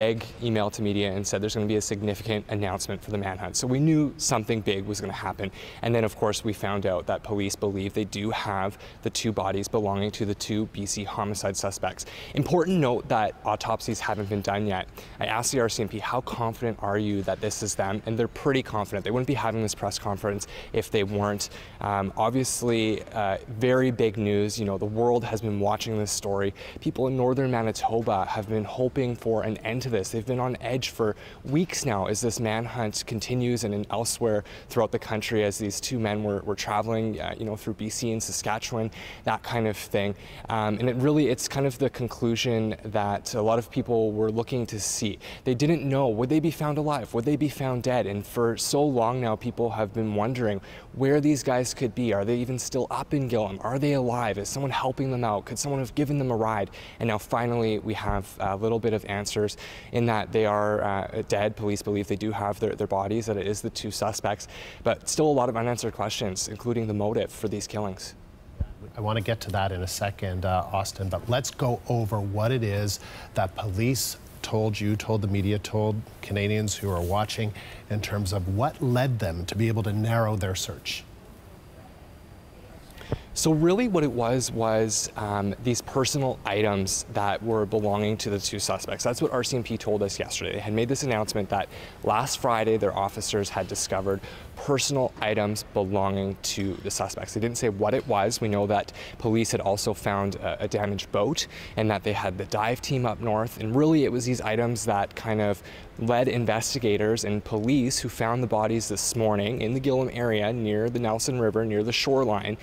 email to media and said there's going to be a significant announcement for the manhunt. So we knew something big was going to happen. And then, of course, we found out that police believe they do have the 2 bodies belonging to the 2 BC homicide suspects. Important note that autopsies haven't been done yet. I asked the RCMP, how confident are you that this is them? And they're pretty confident. They wouldn't be having this press conference if they weren't. Obviously, very big news. You know, the world has been watching this story. People in northern Manitoba have been hoping for an end to this. They've been on edge for weeks now as this manhunt continues, and elsewhere throughout the country as these 2 men were traveling, you know, through BC and Saskatchewan, that kind of thing. And it's kind of the conclusion that a lot of people were looking to see. They didn't know, would they be found alive? Would they be found dead? And for so long now, people have been wondering where these guys could be. Are they even still up in Gillam? Are they alive? Is someone helping them out? Could someone have given them a ride? And now finally we have a little bit of answers in that they are dead. Police believe they do have their bodies, that it is the 2 suspects, but still a lot of unanswered questions, including the motive for these killings. I want to get to that in a second, Austin, but let's go over what it is that police told you, told the media, told Canadians who are watching in terms of what led them to be able to narrow their search. So really what it was these personal items that were belonging to the 2 suspects. That's what RCMP told us yesterday. They had made this announcement that last Friday their officers had discovered personal items belonging to the suspects. They didn't say what it was. We know that police had also found a damaged boat and that they had the dive team up north. And really it was these items that kind of led investigators and police who found the bodies this morning in the Gillam area near the Nelson River, near the shoreline,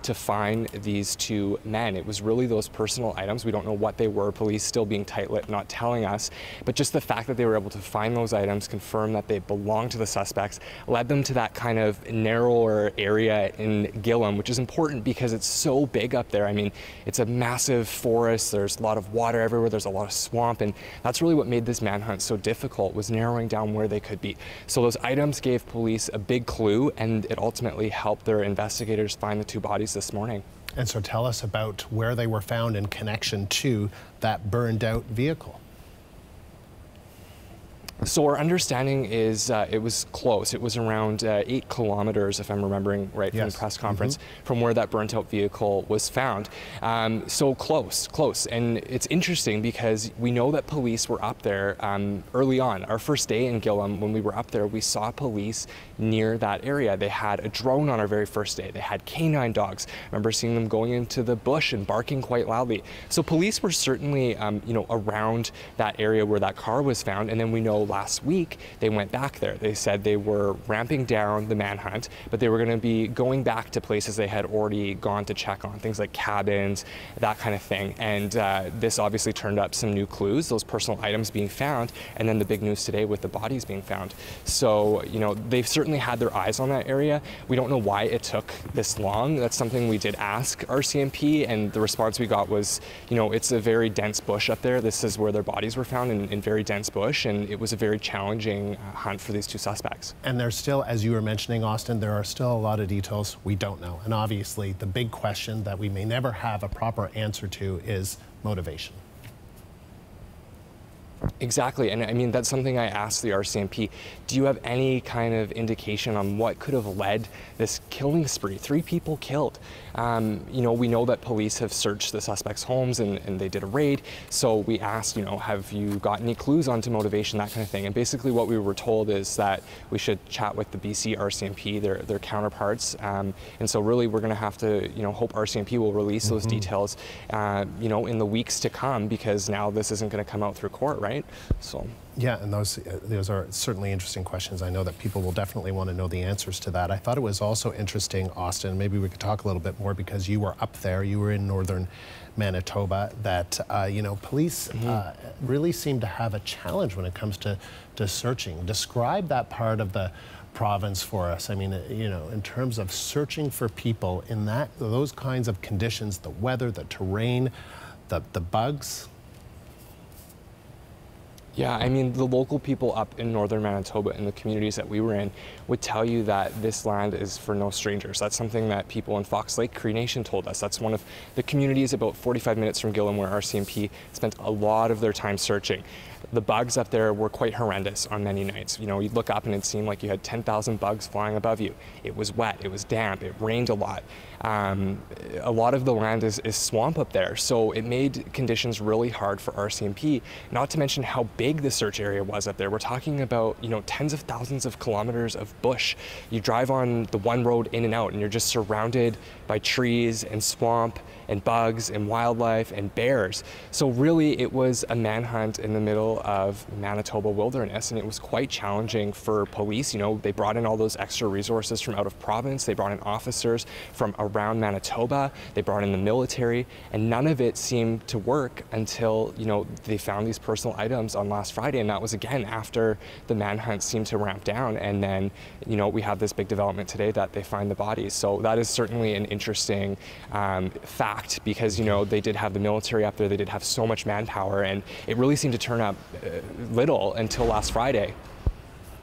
to find these 2 men. It was really those personal items. We don't know what they were. Police still being tight-lipped, not telling us. But just the fact that they were able to find those items, confirm that they belong to the suspects, led them to that kind of narrower area in Gillam, which is important because it's so big up there. I mean, it's a massive forest. There's a lot of water everywhere. There's a lot of swamp. And that's really what made this manhunt so difficult, was narrowing down where they could be. So those items gave police a big clue, and it ultimately helped their investigators find the 2 bodies this morning. And so tell us about where they were found in connection to that burned out vehicle. So our understanding is it was close. It was around 8 kilometers, if I'm remembering right, from the press conference, from where that burnt out vehicle was found. So close. And it's interesting because we know that police were up there early on. Our first day in Gillam, when we were up there, we saw police near that area. They had a drone on our very first day. They had canine dogs. I remember seeing them going into the bush and barking quite loudly. So police were certainly, you know, around that area where that car was found. And then we know last week they went back there. They said they were ramping down the manhunt, but they were going to be going back to places they had already gone to check on, things like cabins, that kind of thing. And this obviously turned up some new clues, those personal items being found, and then the big news today with the bodies being found. So, you know, they've certainly had their eyes on that area. We don't know why it took this long. That's something we did ask RCMP, and the response we got was, you know, it's a very dense bush up there. This is where their bodies were found, in very dense bush, and it was a very challenging hunt for these 2 suspects. And there's still, as you were mentioning, Austin, there are still a lot of details we don't know. And obviously, the big question that we may never have a proper answer to is motivation. Exactly, and I mean, that's something I asked the RCMP. Do you have any kind of indication on what could have led this killing spree? 3 people killed. You know, we know that police have searched the suspects' homes and they did a raid. So we asked, you know, have you got any clues onto motivation, that kind of thing. And basically what we were told is that we should chat with the BC RCMP, their counterparts. And so really we're going to have to, you know, hope RCMP will release those details, you know, in the weeks to come, because now this isn't going to come out through court, right? So. Yeah, and those are certainly interesting questions. I know that people will definitely want to know the answers to that. I thought it was also interesting, Austin, maybe we could talk a little bit more because you were up there, you were in northern Manitoba, that, you know, police really seem to have a challenge when it comes to searching. Describe that part of the province for us. I mean, you know, in terms of searching for people in those kinds of conditions, the weather, the terrain, the bugs. Yeah, I mean, the local people up in northern Manitoba and the communities that we were in would tell you that this land is for no strangers. That's something that people in Fox Lake Cree Nation told us. That's one of the communities about 45 minutes from Gillam where RCMP spent a lot of their time searching. The bugs up there were quite horrendous on many nights. You know, you'd look up and it seemed like you had 10,000 bugs flying above you. It was wet, it was damp, it rained a lot. A lot of the land is swamp up there, so it made conditions really hard for RCMP, not to mention how big the search area was up there. We're talking about, you know, tens of thousands of kilometers of bush. You drive on the one road in and out and you're just surrounded by trees and swamp and bugs and wildlife and bears. So really it was a manhunt in the middle of Manitoba wilderness, and it was quite challenging for police. You know, they brought in all those extra resources from out of province, they brought in officers from around Manitoba, they brought in the military, and none of it seemed to work until, you know, they found these personal items on last Friday, and that was again after the manhunt seemed to ramp down. And then, you know, we have this big development today that they find the bodies. So that is certainly an interesting fact, because, you know, they did have the military up there, they did have so much manpower, and it really seemed to turn up little until last Friday.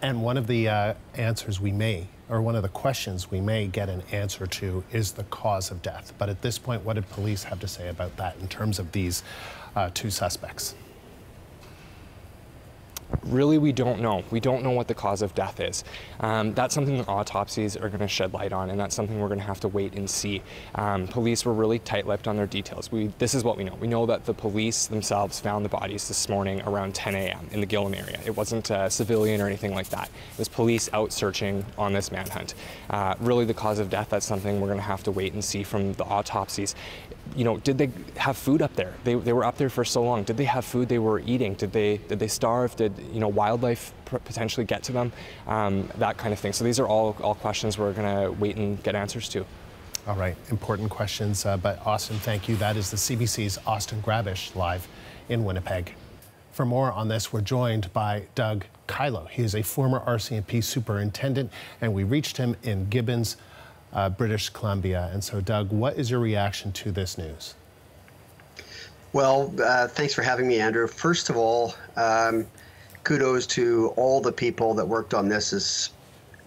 And one of the answers we may, or one of the questions we may get an answer to, is the cause of death. But at this point, what did police have to say about that in terms of these two suspects? Really, we don't know. We don't know what the cause of death is. That's something that autopsies are going to shed light on, and that's something we're going to have to wait and see. Police were really tight-lipped on their details. This is what we know. We know that the police themselves found the bodies this morning around 10 a.m. in the Gillam area. It wasn't a civilian or anything like that. It was police out searching on this manhunt. Really, the cause of death, that's something we're going to have to wait and see from the autopsies. You know, did they have food up there? They were up there for so long. Did they have food they were eating? Did they starve? Did, you know, wildlife potentially get to them? That kind of thing. So these are all questions we're going to wait and get answers to. All right, important questions. But Austin, thank you. That is the CBC's Austin Grabish live in Winnipeg. For more on this, we're joined by Doug Kylo. He is a former RCMP superintendent, and we reached him in Gibbons, British Columbia. And so, Doug, what is your reaction to this news? Well, thanks for having me, Andrew. First of all, kudos to all the people that worked on this. As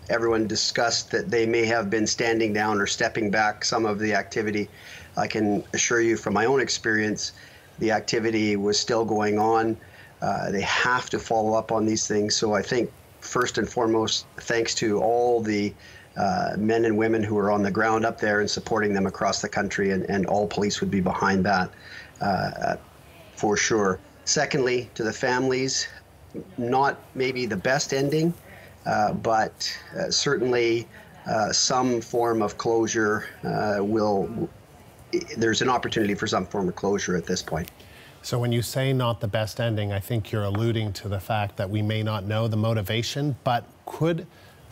everyone discussed that they may have been standing down or stepping back some of the activity, I can assure you from my own experience, the activity was still going on. They have to follow up on these things. So I think first and foremost, thanks to all the men and women who are on the ground up there and supporting them across the country, and all police would be behind that for sure. Secondly, to the families, not maybe the best ending, but certainly some form of closure there's an opportunity for some form of closure at this point. So when you say not the best ending, I think you're alluding to the fact that we may not know the motivation, but could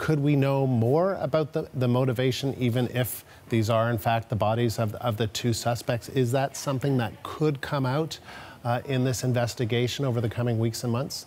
we know more about the motivation, even if these are in fact the bodies of the two suspects? Is that something that could come out in this investigation over the coming weeks and months?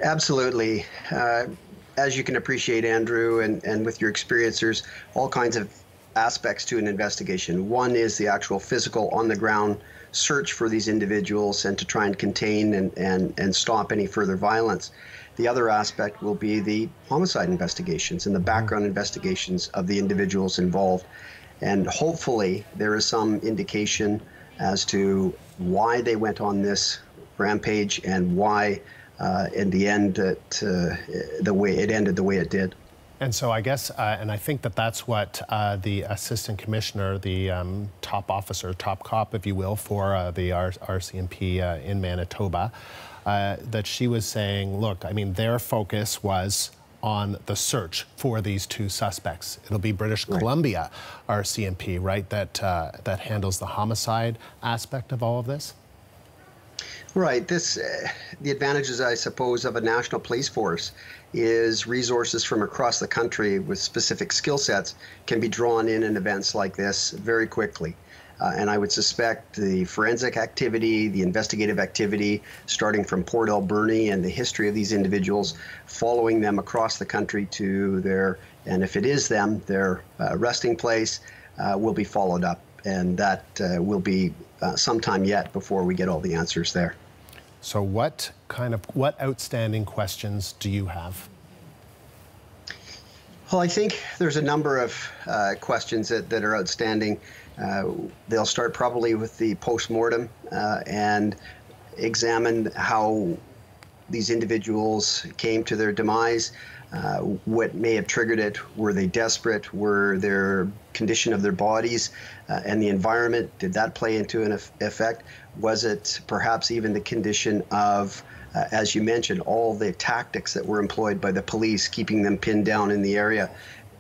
Absolutely. As you can appreciate, Andrew, and with your experience, there's all kinds of aspects to an investigation. One is the actual physical on-the-ground search for these individuals and to try and contain and stop any further violence. The other aspect will be the homicide investigations and the background investigations of the individuals involved. And hopefully there is some indication as to why they went on this rampage and why in the end the way it ended the way it did. And so I guess, and I think that that's what the assistant commissioner, the top officer, top cop, if you will, for the RCMP in Manitoba, that she was saying, look, I mean, their focus was on the search for these two suspects. It'll be British Columbia RCMP, right, that handles the homicide aspect of all of this? Right. The advantages, I suppose, of a national police force is resources from across the country with specific skill sets can be drawn in events like this very quickly. And I would suspect the forensic activity, the investigative activity, starting from Port Alberni and the history of these individuals, following them across the country to their, and if it is them, their resting place, will be followed up. And that will be some time yet before we get all the answers there. So what outstanding questions do you have? Well, I think there's a number of questions that are outstanding. They'll start probably with the post-mortem and examine how these individuals came to their demise, what may have triggered it. Were they desperate? Were their condition of their bodies and the environment, did that play into an effect? Was it perhaps even the condition of, as you mentioned, all the tactics that were employed by the police, keeping them pinned down in the area?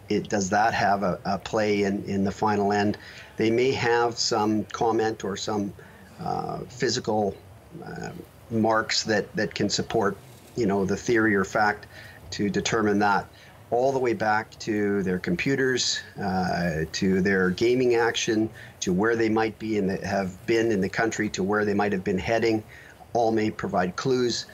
Does that have a play in the final end? They may have some comment or some physical marks that can support, the theory or fact to determine that, all the way back to their computers, to their gaming action, to where they might be have been in the country, to where they might have been heading. All may provide clues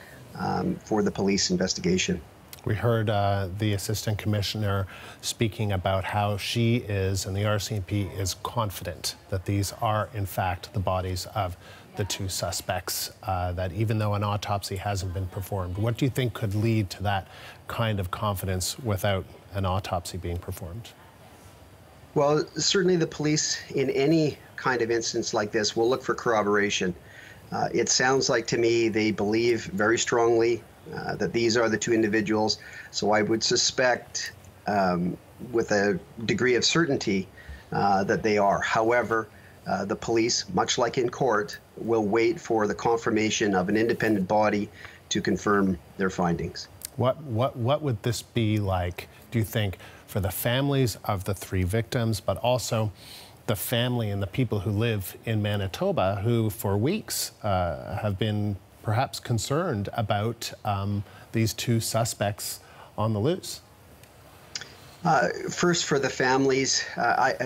for the police investigation. We heard the Assistant Commissioner speaking about how she is, and the RCMP is confident that these are, in fact, the bodies of the two suspects, that even though an autopsy hasn't been performed. What do you think could lead to that kind of confidence without an autopsy being performed? Well, certainly the police, in any kind of instance like this, will look for corroboration. It sounds like to me they believe very strongly that these are the two individuals. So I would suspect with a degree of certainty that they are. However, the police, much like in court, will wait for the confirmation of an independent body to confirm their findings. What would this be like, do you think, for the families of the three victims, but also the family and the people who live in Manitoba who for weeks have been perhaps concerned about these two suspects on the loose? First, for the families,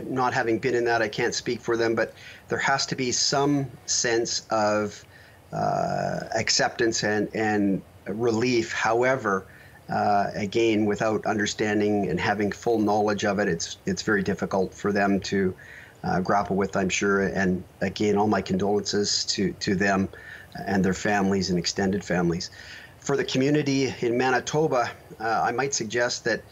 not having been in that, I can't speak for them, but there has to be some sense of acceptance and relief. However, again, without understanding and having full knowledge of it, it's very difficult for them to grapple with, I'm sure. And again, all my condolences to them and their families and extended families. For the community in Manitoba, I might suggest that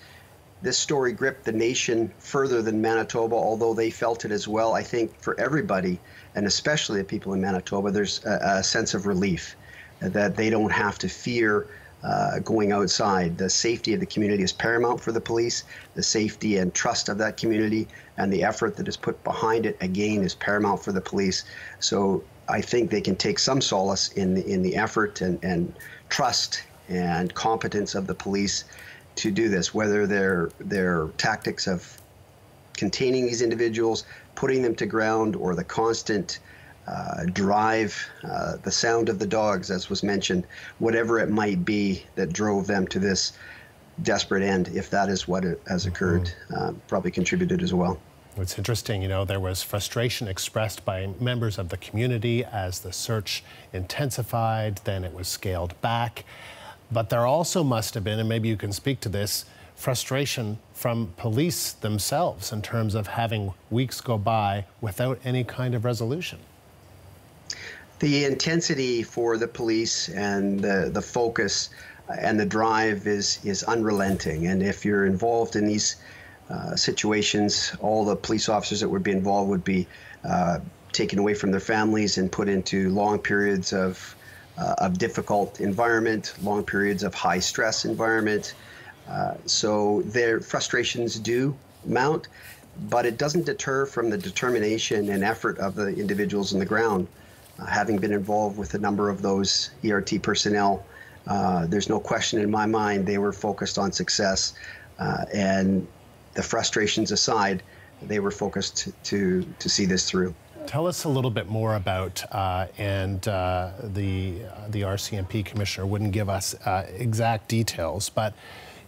this story gripped the nation further than Manitoba, although they felt it as well. I think for everybody, and especially the people in Manitoba, there's a sense of relief that they don't have to fear going outside. The safety of the community is paramount for the police. The safety and trust of that community and the effort that is put behind it, again, is paramount for the police. So I think they can take some solace in the effort and trust and competence of the police to do this, whether their tactics of containing these individuals, putting them to ground, or the constant drive, the sound of the dogs, as was mentioned, whatever it might be that drove them to this desperate end, if that is what has occurred, probably contributed as well. It's interesting, there was frustration expressed by members of the community as the search intensified, then it was scaled back. But there also must have been, and maybe you can speak to this, frustration from police themselves in terms of having weeks go by without any kind of resolution. The intensity for the police and the focus and the drive is unrelenting. And if you're involved in these situations, all the police officers that would be involved would be taken away from their families and put into long periods of difficult environment, long periods of high stress environment. So their frustrations do mount, but it doesn't deter from the determination and effort of the individuals on the ground. Having been involved with a number of those ERT personnel, there's no question in my mind they were focused on success, and the frustrations aside, they were focused to see this through. Tell us a little bit more about, and the RCMP commissioner wouldn't give us exact details, but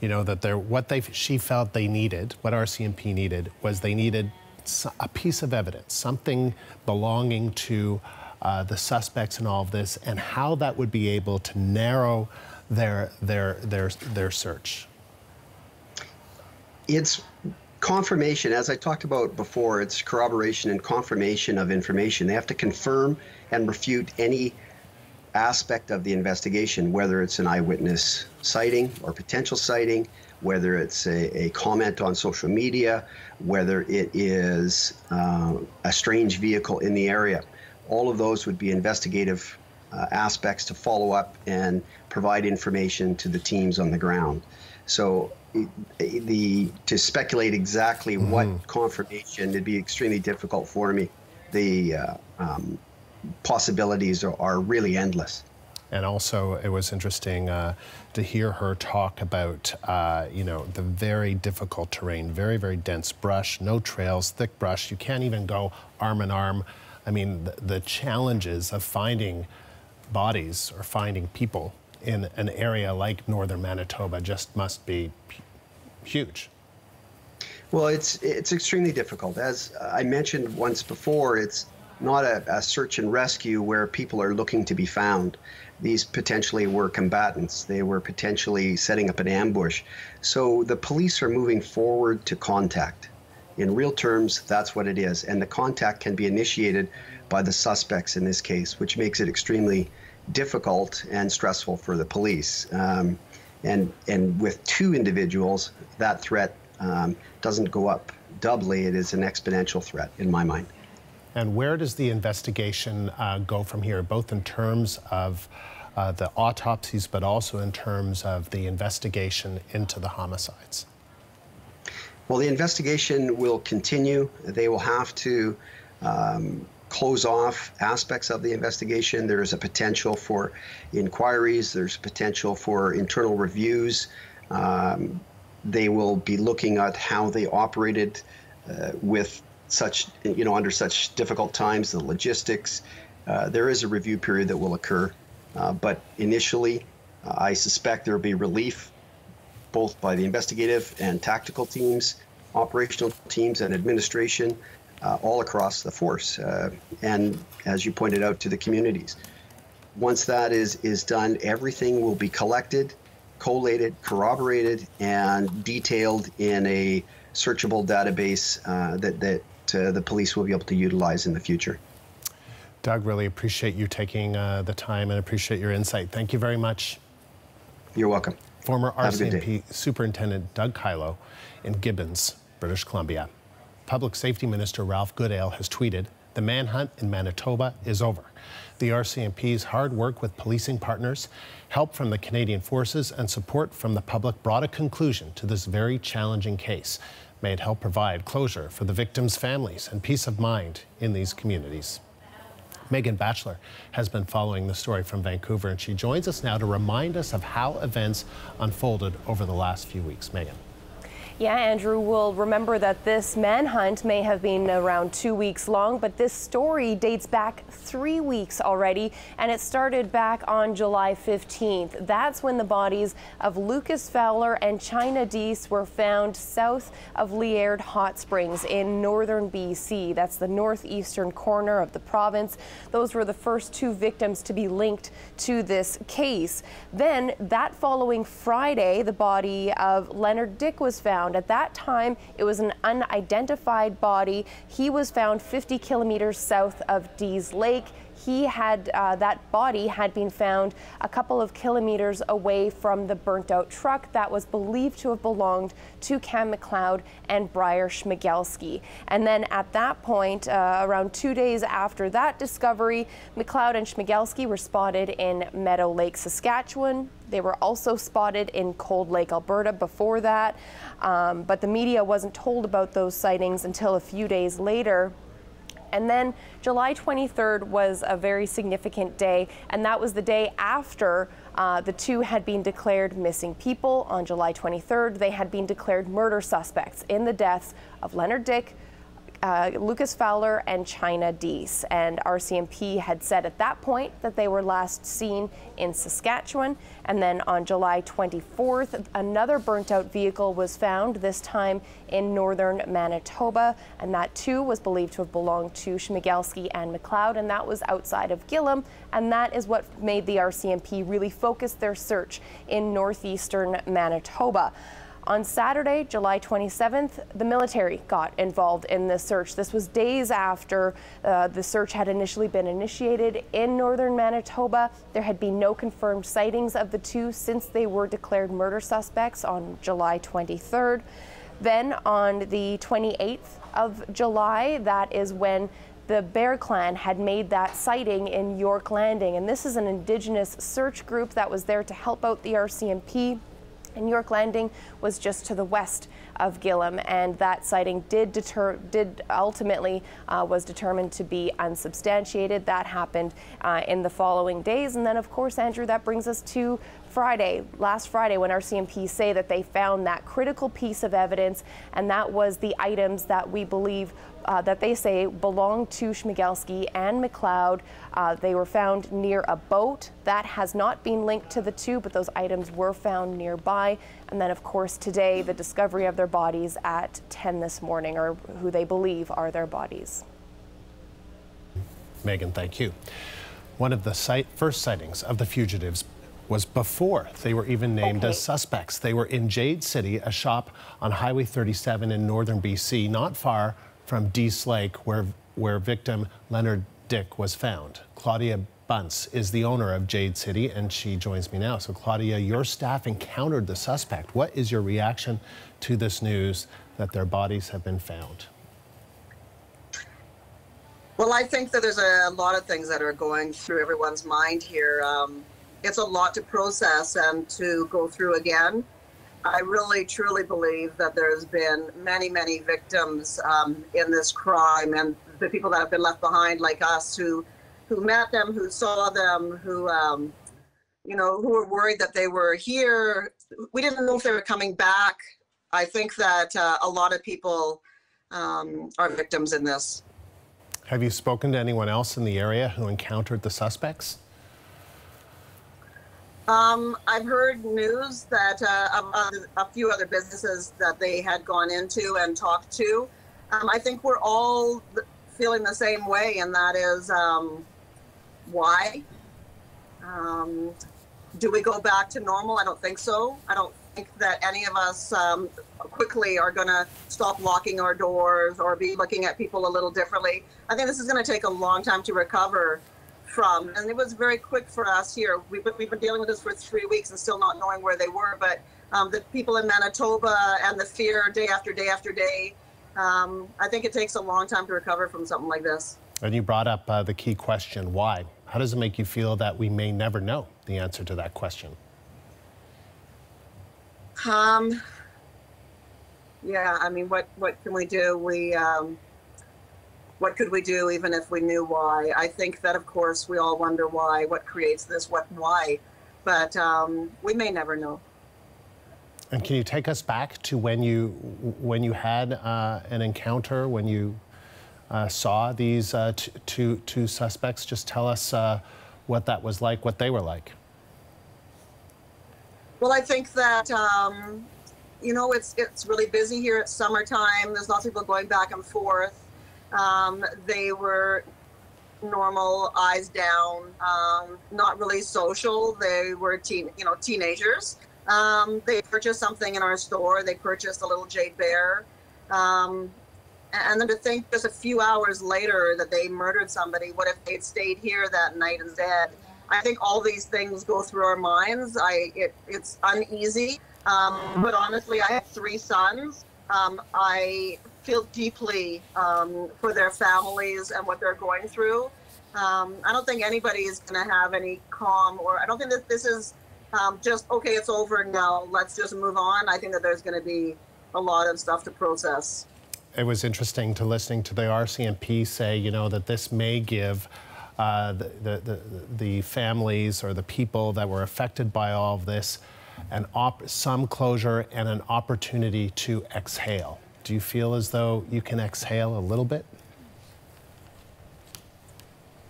that she felt they needed, what RCMP needed, was they needed a piece of evidence, something belonging to the suspects in all of this, and how that would be able to narrow their search. It's confirmation, as I talked about before, it's corroboration and confirmation of information. They have to confirm and refute any aspect of the investigation, whether it's an eyewitness sighting or potential sighting, whether it's a comment on social media, whether it is a strange vehicle in the area. All of those would be investigative aspects to follow up and provide information to the teams on the ground. So to speculate exactly what confirmation, it'd be extremely difficult for me. The possibilities are really endless. And also, it was interesting to hear her talk about, you know, the very difficult terrain, very, very dense brush, no trails, thick brush. You can't even go arm in arm. I mean, the challenges of finding bodies or finding people in an area like northern Manitoba just must be huge. Well, it's extremely difficult. As I mentioned once before, it's not a search and rescue where people are looking to be found. These potentially were combatants. They were potentially setting up an ambush. So the police are moving forward to contact. In real terms, that's what it is. And the contact can be initiated by the suspects in this case, which makes it extremely difficult and stressful for the police. And with two individuals, that threat doesn't go up doubly. It is an exponential threat in my mind. And where does the investigation go from here, both in terms of the autopsies, but also in terms of the investigation into the homicides? Well, the investigation will continue. They will have to close off aspects of the investigation. There is a potential for inquiries. There's potential for internal reviews. They will be looking at how they operated with such, you know, under such difficult times, the logistics. There is a review period that will occur, but initially, I suspect there will be relief both by the investigative and tactical teams, operational teams, and administration all across the force, and as you pointed out, to the communities. Once that is done, everything will be collected, collated, corroborated, and detailed in a searchable database that the police will be able to utilize in the future. Doug, really appreciate you taking the time and appreciate your insight. Thank you very much. You're welcome. Former RCMP Superintendent Doug Kylo in Gibbons, British Columbia. Public Safety Minister Ralph Goodale has tweeted, "The manhunt in Manitoba is over." The RCMP's hard work with policing partners, help from the Canadian Forces, and support from the public brought a conclusion to this very challenging case. May it help provide closure for the victims' families and peace of mind in these communities. Megan Batchelor has been following the story from Vancouver, and she joins us now to remind us of how events unfolded over the last few weeks. Megan. Yeah, Andrew, we'll remember that this manhunt may have been around 2 weeks long, but this story dates back 3 weeks already, and it started back on July 15th. That's when the bodies of Lucas Fowler and China Deese were found south of Liard Hot Springs in northern BC. That's the northeastern corner of the province. Those were the first two victims to be linked to this case. Then, that following Friday, the body of Leonard Dick was found. At that time, it was an unidentified body. He was found 50 kilometers south of Deese Lake. He had, that body had been found a couple of kilometers away from the burnt out truck that was believed to have belonged to Cam McLeod and Bryer Schmegelsky. And then at that point, around 2 days after that discovery, McLeod and Schmegelsky were spotted in Meadow Lake, Saskatchewan. They were also spotted in Cold Lake, Alberta before that, but the media wasn't told about those sightings until a few days later. And then July 23rd was a very significant day, and that was the day after the two had been declared missing people. On July 23rd, they had been declared murder suspects in the deaths of Leonard Dick, Lucas Fowler, and China Deese. And RCMP had said at that point that they were last seen in Saskatchewan. And then on July 24th, another burnt out vehicle was found, this time in northern Manitoba. And that too was believed to have belonged to Schmegelsky and McLeod, and that was outside of Gillam. And that is what made the RCMP really focus their search in northeastern Manitoba. On Saturday, July 27th, the military got involved in this search. This was days after the search had initially been initiated in northern Manitoba. There had been no confirmed sightings of the two since they were declared murder suspects on July 23rd. Then on the 28th of July, that is when the Bear Clan had made that sighting in York Landing. And this is an Indigenous search group that was there to help out the RCMP. And York Landing was just to the west of Gillam, and that sighting ultimately was determined to be unsubstantiated. That happened in the following days. And then, of course, Andrew, that brings us to last Friday, when RCMP say that they found that critical piece of evidence, and that was the items that we believe that they say belonged to Schmegelsky and McLeod. They were found near a boat. That has not been linked to the two, but those items were found nearby. And then, of course, today, the discovery of their bodies at 10 this morning, or who they believe are their bodies. Megan, thank you. One of the first sightings of the fugitives was before they were even named as suspects. They were in Jade City, a shop on Highway 37 in northern BC, not far from Deese Lake, where victim Leonard Dick was found. Claudia Bunce is the owner of Jade City, and she joins me now. So Claudia, your staff encountered the suspect. What is your reaction to this news that their bodies have been found? Well, I think that there's a lot of things that are going through everyone's mind here. It's a lot to process and to go through again. I really, truly believe that there's been many, many victims in this crime, and the people that have been left behind, like us, who met them, who saw them, who were worried that they were here. We didn't know if they were coming back. I think that a lot of people are victims in this. Have you spoken to anyone else in the area who encountered the suspects? I've heard news that a few other businesses that they had gone into and talked to. I think we're all feeling the same way, and that is why? Do we go back to normal? I don't think so. I don't think that any of us quickly are going to stop locking our doors or be looking at people a little differently. I think this is going to take a long time to recover from, and it was very quick for us here. We've been dealing with this for 3 weeks and still not knowing where they were, but the people in Manitoba and the fear day after day after day, I think it takes a long time to recover from something like this. And you brought up the key question, why? How does it make you feel that we may never know the answer to that question? Yeah, I mean, what can we do? What could we do even if we knew why? I think that, of course, we all wonder why, what creates this, why, but we may never know. And can you take us back to when you had an encounter, when you saw these two suspects? Just tell us what that was like, what they were like. Well, I think that it's really busy here. It's summertime. There's lots of people going back and forth. They were normal, eyes down, not really social. They were teenagers. They purchased something in our store. They purchased a little jade bear. And then to think just a few hours later that they murdered somebody, what if they'd stayed here that night instead? I think all these things go through our minds. It's uneasy. But honestly, I have 3 sons. I feel deeply for their families and what they're going through. I don't think anybody is going to have any calm, or I don't think that this is just, okay, it's over now, let's just move on. I think that there's going to be a lot of stuff to process. It was interesting to listening to the RCMP say, that this may give the families or the people that were affected by all of this some closure and an opportunity to exhale. Do you feel as though you can exhale a little bit?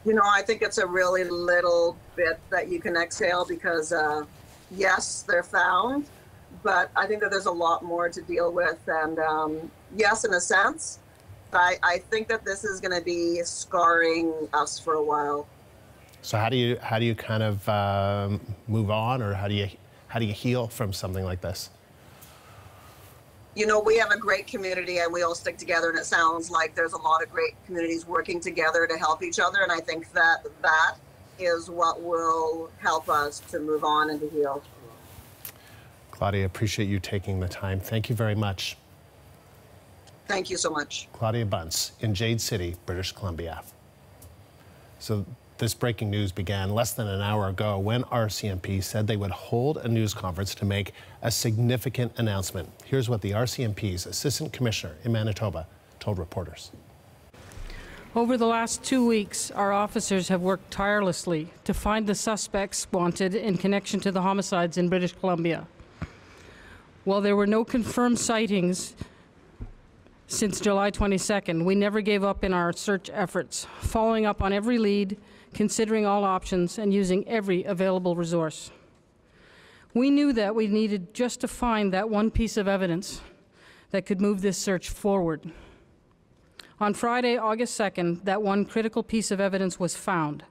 I think it's a really little bit that you can exhale because, yes, they're found, but I think that there's a lot more to deal with. And yes, in a sense, I think that this is going to be scarring us for a while. So how do you kind of move on, or how do you heal from something like this? you know, we have a great community and we all stick together, and it sounds like there's a lot of great communities working together to help each other, and I think that that is what will help us to move on and to heal. Claudia, appreciate you taking the time. Thank you very much. Thank you so much. Claudia Bunce in Jade City, British Columbia. So this breaking news began less than an hour ago when RCMP said they would hold a news conference to make a significant announcement. Here's what the RCMP's Assistant Commissioner in Manitoba told reporters. Over the last 2 weeks, our officers have worked tirelessly to find the suspects wanted in connection to the homicides in British Columbia. While there were no confirmed sightings since July 22nd, we never gave up in our search efforts, following up on every lead, considering all options, and using every available resource. We knew that we needed just to find that one piece of evidence that could move this search forward. On Friday, August 2nd, that one critical piece of evidence was found.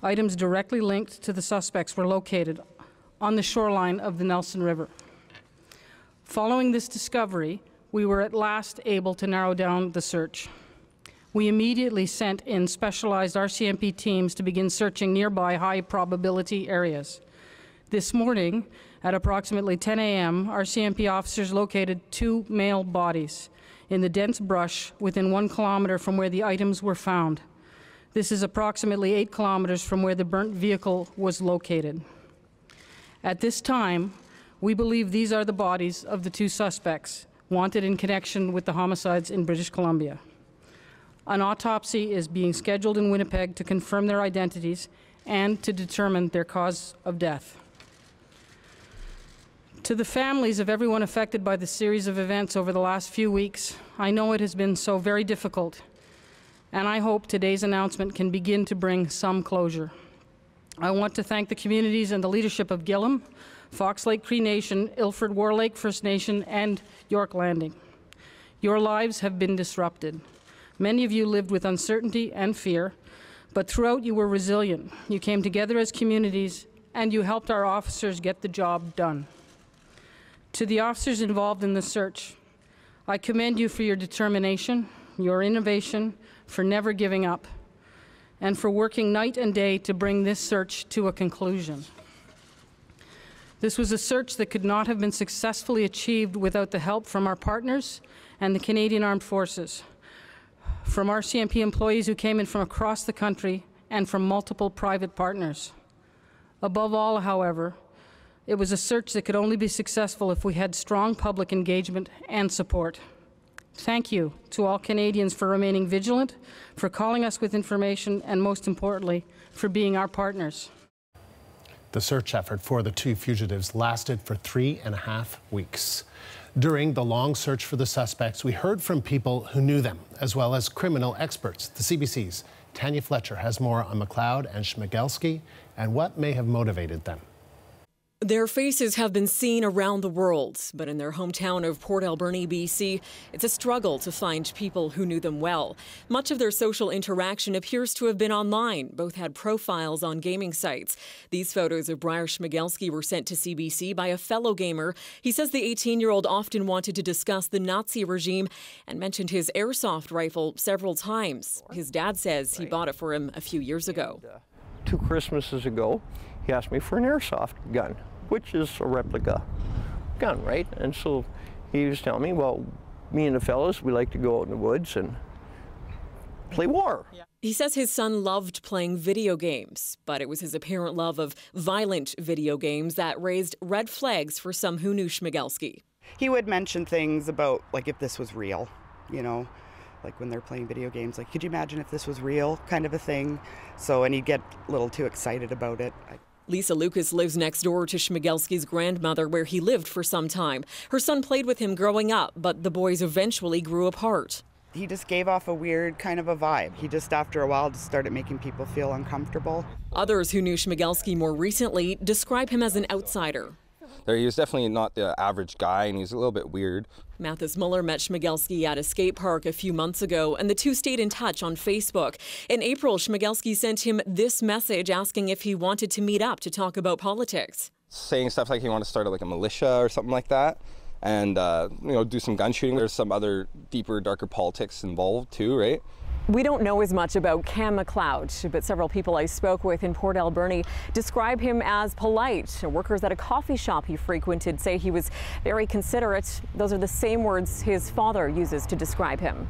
Items directly linked to the suspects were located on the shoreline of the Nelson River. Following this discovery, we were at last able to narrow down the search. We immediately sent in specialized RCMP teams to begin searching nearby high probability areas. This morning, at approximately 10 a.m., RCMP officers located 2 male bodies in the dense brush within 1 kilometer from where the items were found. This is approximately 8 kilometers from where the burnt vehicle was located. At this time, we believe these are the bodies of the 2 suspects wanted in connection with the homicides in British Columbia. An autopsy is being scheduled in Winnipeg to confirm their identities and to determine their cause of death. To the families of everyone affected by the series of events over the last few weeks, I know it has been so very difficult, and I hope today's announcement can begin to bring some closure. I want to thank the communities and the leadership of Gillam, Fox Lake Cree Nation, Ilford War Lake First Nation, and York Landing. Your lives have been disrupted. Many of you lived with uncertainty and fear, but throughout you were resilient. You came together as communities, and you helped our officers get the job done. To the officers involved in the search, I commend you for your determination, your innovation, for never giving up, and for working night and day to bring this search to a conclusion. This was a search that could not have been successfully achieved without the help from our partners and the Canadian Armed Forces, from RCMP employees who came in from across the country, and from multiple private partners. Above all, however, it was a search that could only be successful if we had strong public engagement and support. Thank you to all Canadians for remaining vigilant, for calling us with information, and most importantly, for being our partners. The search effort for the 2 fugitives lasted for 3.5 weeks. During the long search for the suspects, we heard from people who knew them, as well as criminal experts. The CBC's Tanya Fletcher has more on McLeod and Schmegelsky and what may have motivated them. Their faces have been seen around the world, but in their hometown of Port Alberni, BC, it's a struggle to find people who knew them well. Much of their social interaction appears to have been online. Both had profiles on gaming sites. These photos of Bryer Schmegelsky were sent to CBC by a fellow gamer. He says the 18-year-old often wanted to discuss the Nazi regime and mentioned his airsoft rifle several times. His dad says he bought it for him a few years ago. 2 Christmases ago, he asked me for an airsoft gun, which is a replica gun, right? And so he was telling me, well, me and the fellas, we like to go out in the woods and play war. He says his son loved playing video games, but it was his apparent love of violent video games that raised red flags for some who knew Schmegelsky. He would mention things about, like, if this was real, you know, like when they're playing video games, like, could you imagine if this was real, kind of a thing. So, and he'd get a little too excited about it. Lisa Lucas lives next door to Schmegelsky's grandmother, where he lived for some time. Her son played with him growing up, but the boys eventually grew apart. He just gave off a weird kind of a vibe. He just, after a while, just started making people feel uncomfortable. Others who knew Schmegelsky more recently describe him as an outsider. He was definitely not the average guy, and he's a little bit weird. Mathis Muller met Schmegelsky at a skate park a few months ago, and the two stayed in touch on Facebook. In April, Schmegelsky sent him this message asking if he wanted to meet up to talk about politics. Saying stuff like he wanted to start like a militia or something like that. and do some gun shooting. There's some other deeper, darker politics involved too, right? We don't know as much about Cam McLeod, but several people I spoke with in Port Alberni describe him as polite. Workers at a coffee shop he frequented say he was very considerate. Those are the same words his father uses to describe him.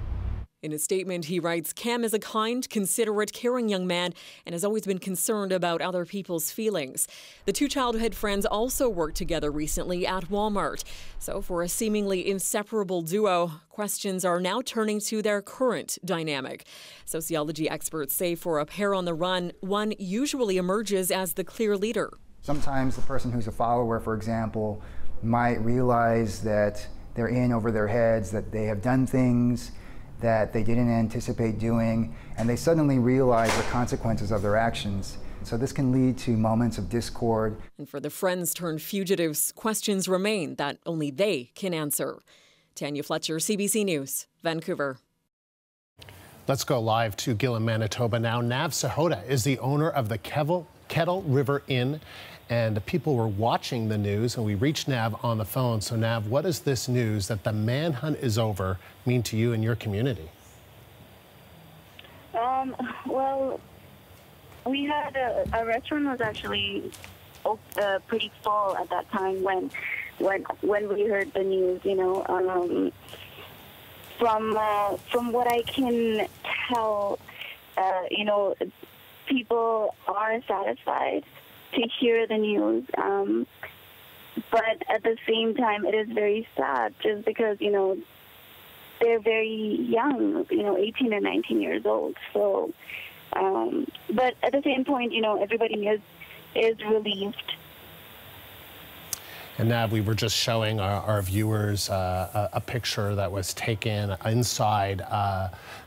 In a statement, he writes, Cam is a kind, considerate, caring young man and has always been concerned about other people's feelings. The two childhood friends also worked together recently at Walmart. So for a seemingly inseparable duo, questions are now turning to their current dynamic. Sociology experts say for a pair on the run, one usually emerges as the clear leader. Sometimes the person who's a follower, for example, might realize that they're in over their heads, that they have done things that they didn't anticipate doing, and they suddenly realize the consequences of their actions. So this can lead to moments of discord. And for the friends turned fugitives, questions remain that only they can answer. Tanya Fletcher, CBC News, Vancouver. Let's go live to Gillam, Manitoba now. Nav Sahota is the owner of the Kettle River Inn, and people were watching the news, and we reached Nav on the phone. So Nav, what does this news that the manhunt is over mean to you and your community? Well, we had our restaurant was actually pretty full at that time when we heard the news. From what I can tell, people are satisfied to hear the news, but at the same time, it is very sad just because, they're very young, 18 and 19 years old. So, but at the same point, everybody is relieved. And Nav, we were just showing our viewers a picture that was taken inside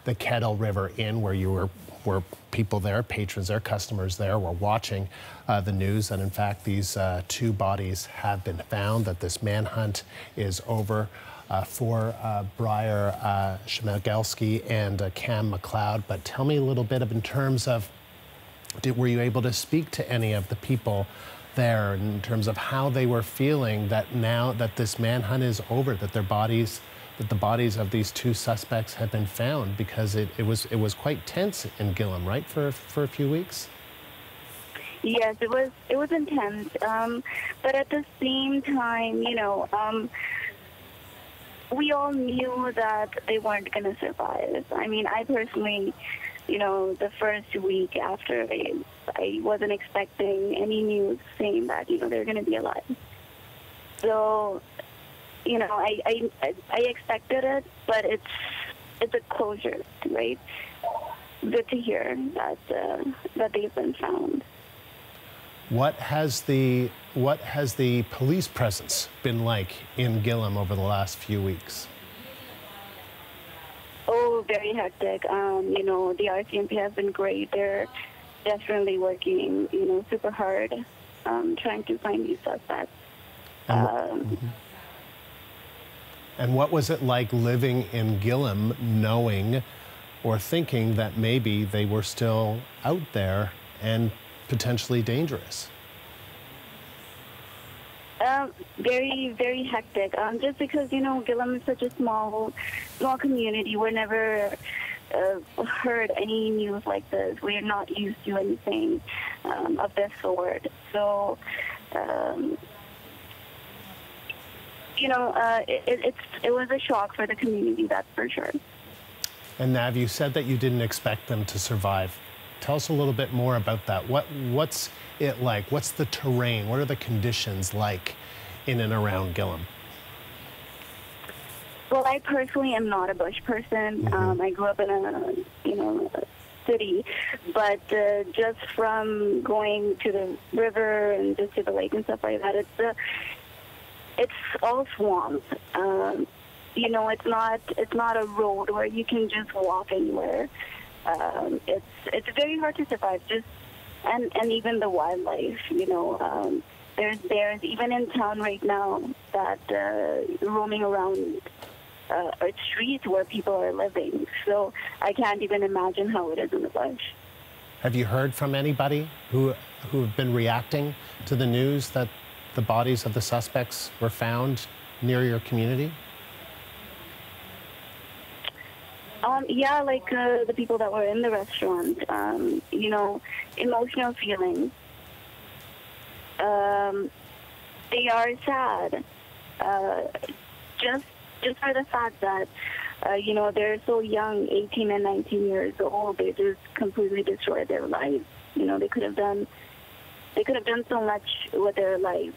the Kettle River Inn, where were people there, patrons there, customers there, were watching the news that in fact these two bodies have been found, that this manhunt is over for Bryer, Schmegelsky, and Cam McLeod. But tell me a little bit in terms of, were you able to speak to any of the people there in terms of how they were feeling that now that this manhunt is over, that the bodies of these two suspects have been found? Because it was quite tense in Gillam, right, for a few weeks? Yes, it was intense. But at the same time, we all knew that they weren't going to survive. I mean, I personally, the first week after, I wasn't expecting any news saying that, they're going to be alive. So, I expected it, but it's a closure, right? Good to hear that they've been found. What has the police presence been like in Gillam over the last few weeks? Oh, very hectic. The RCMP has been great. They're definitely working, super hard, trying to find these suspects. And what was it like living in Gillam, knowing or thinking that maybe they were still out there and potentially dangerous? Very, very hectic. Just because, Gillam is such a small community. We're never heard any news like this. We're not used to anything of this sort. So, it was a shock for the community, that's for sure. And Nav, you said that you didn't expect them to survive. Tell us a little bit more about that. What's it like? What's the terrain? What are the conditions like in and around Gillam? Well, I personally am not a bush person. I grew up in a city, but just from going to the river and just to the lake and stuff like that, it's all swamp. It's not a road where you can just walk anywhere. It's very hard to survive. And even the wildlife. There's bears even in town right now that roaming around streets where people are living. So I can't even imagine how it is in the bush. Have you heard from anybody who have been reacting to the news that the bodies of the suspects were found near your community? Yeah, like the people that were in the restaurant, you know, emotional feelings. They are sad. Just for the fact that, you know, they're so young, 18 and 19 years old, they just completely destroyed their lives. You know, they could have done so much with their lives.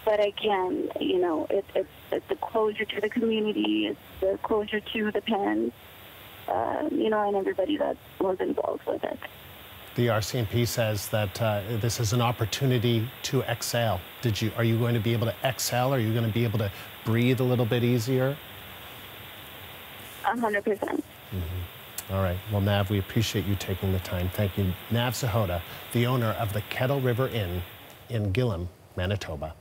But again, you know, it's the closure to the community, it's the closure to the parents, you know, and everybody that was involved with it. The RCMP says that this is an opportunity to exhale. Are you going to be able to exhale? Are you going to be able to breathe a little bit easier? 100%. Mm-hmm. All right. Well, Nav, we appreciate you taking the time. Thank you. Nav Sahota, the owner of the Kettle River Inn in Gillam, Manitoba.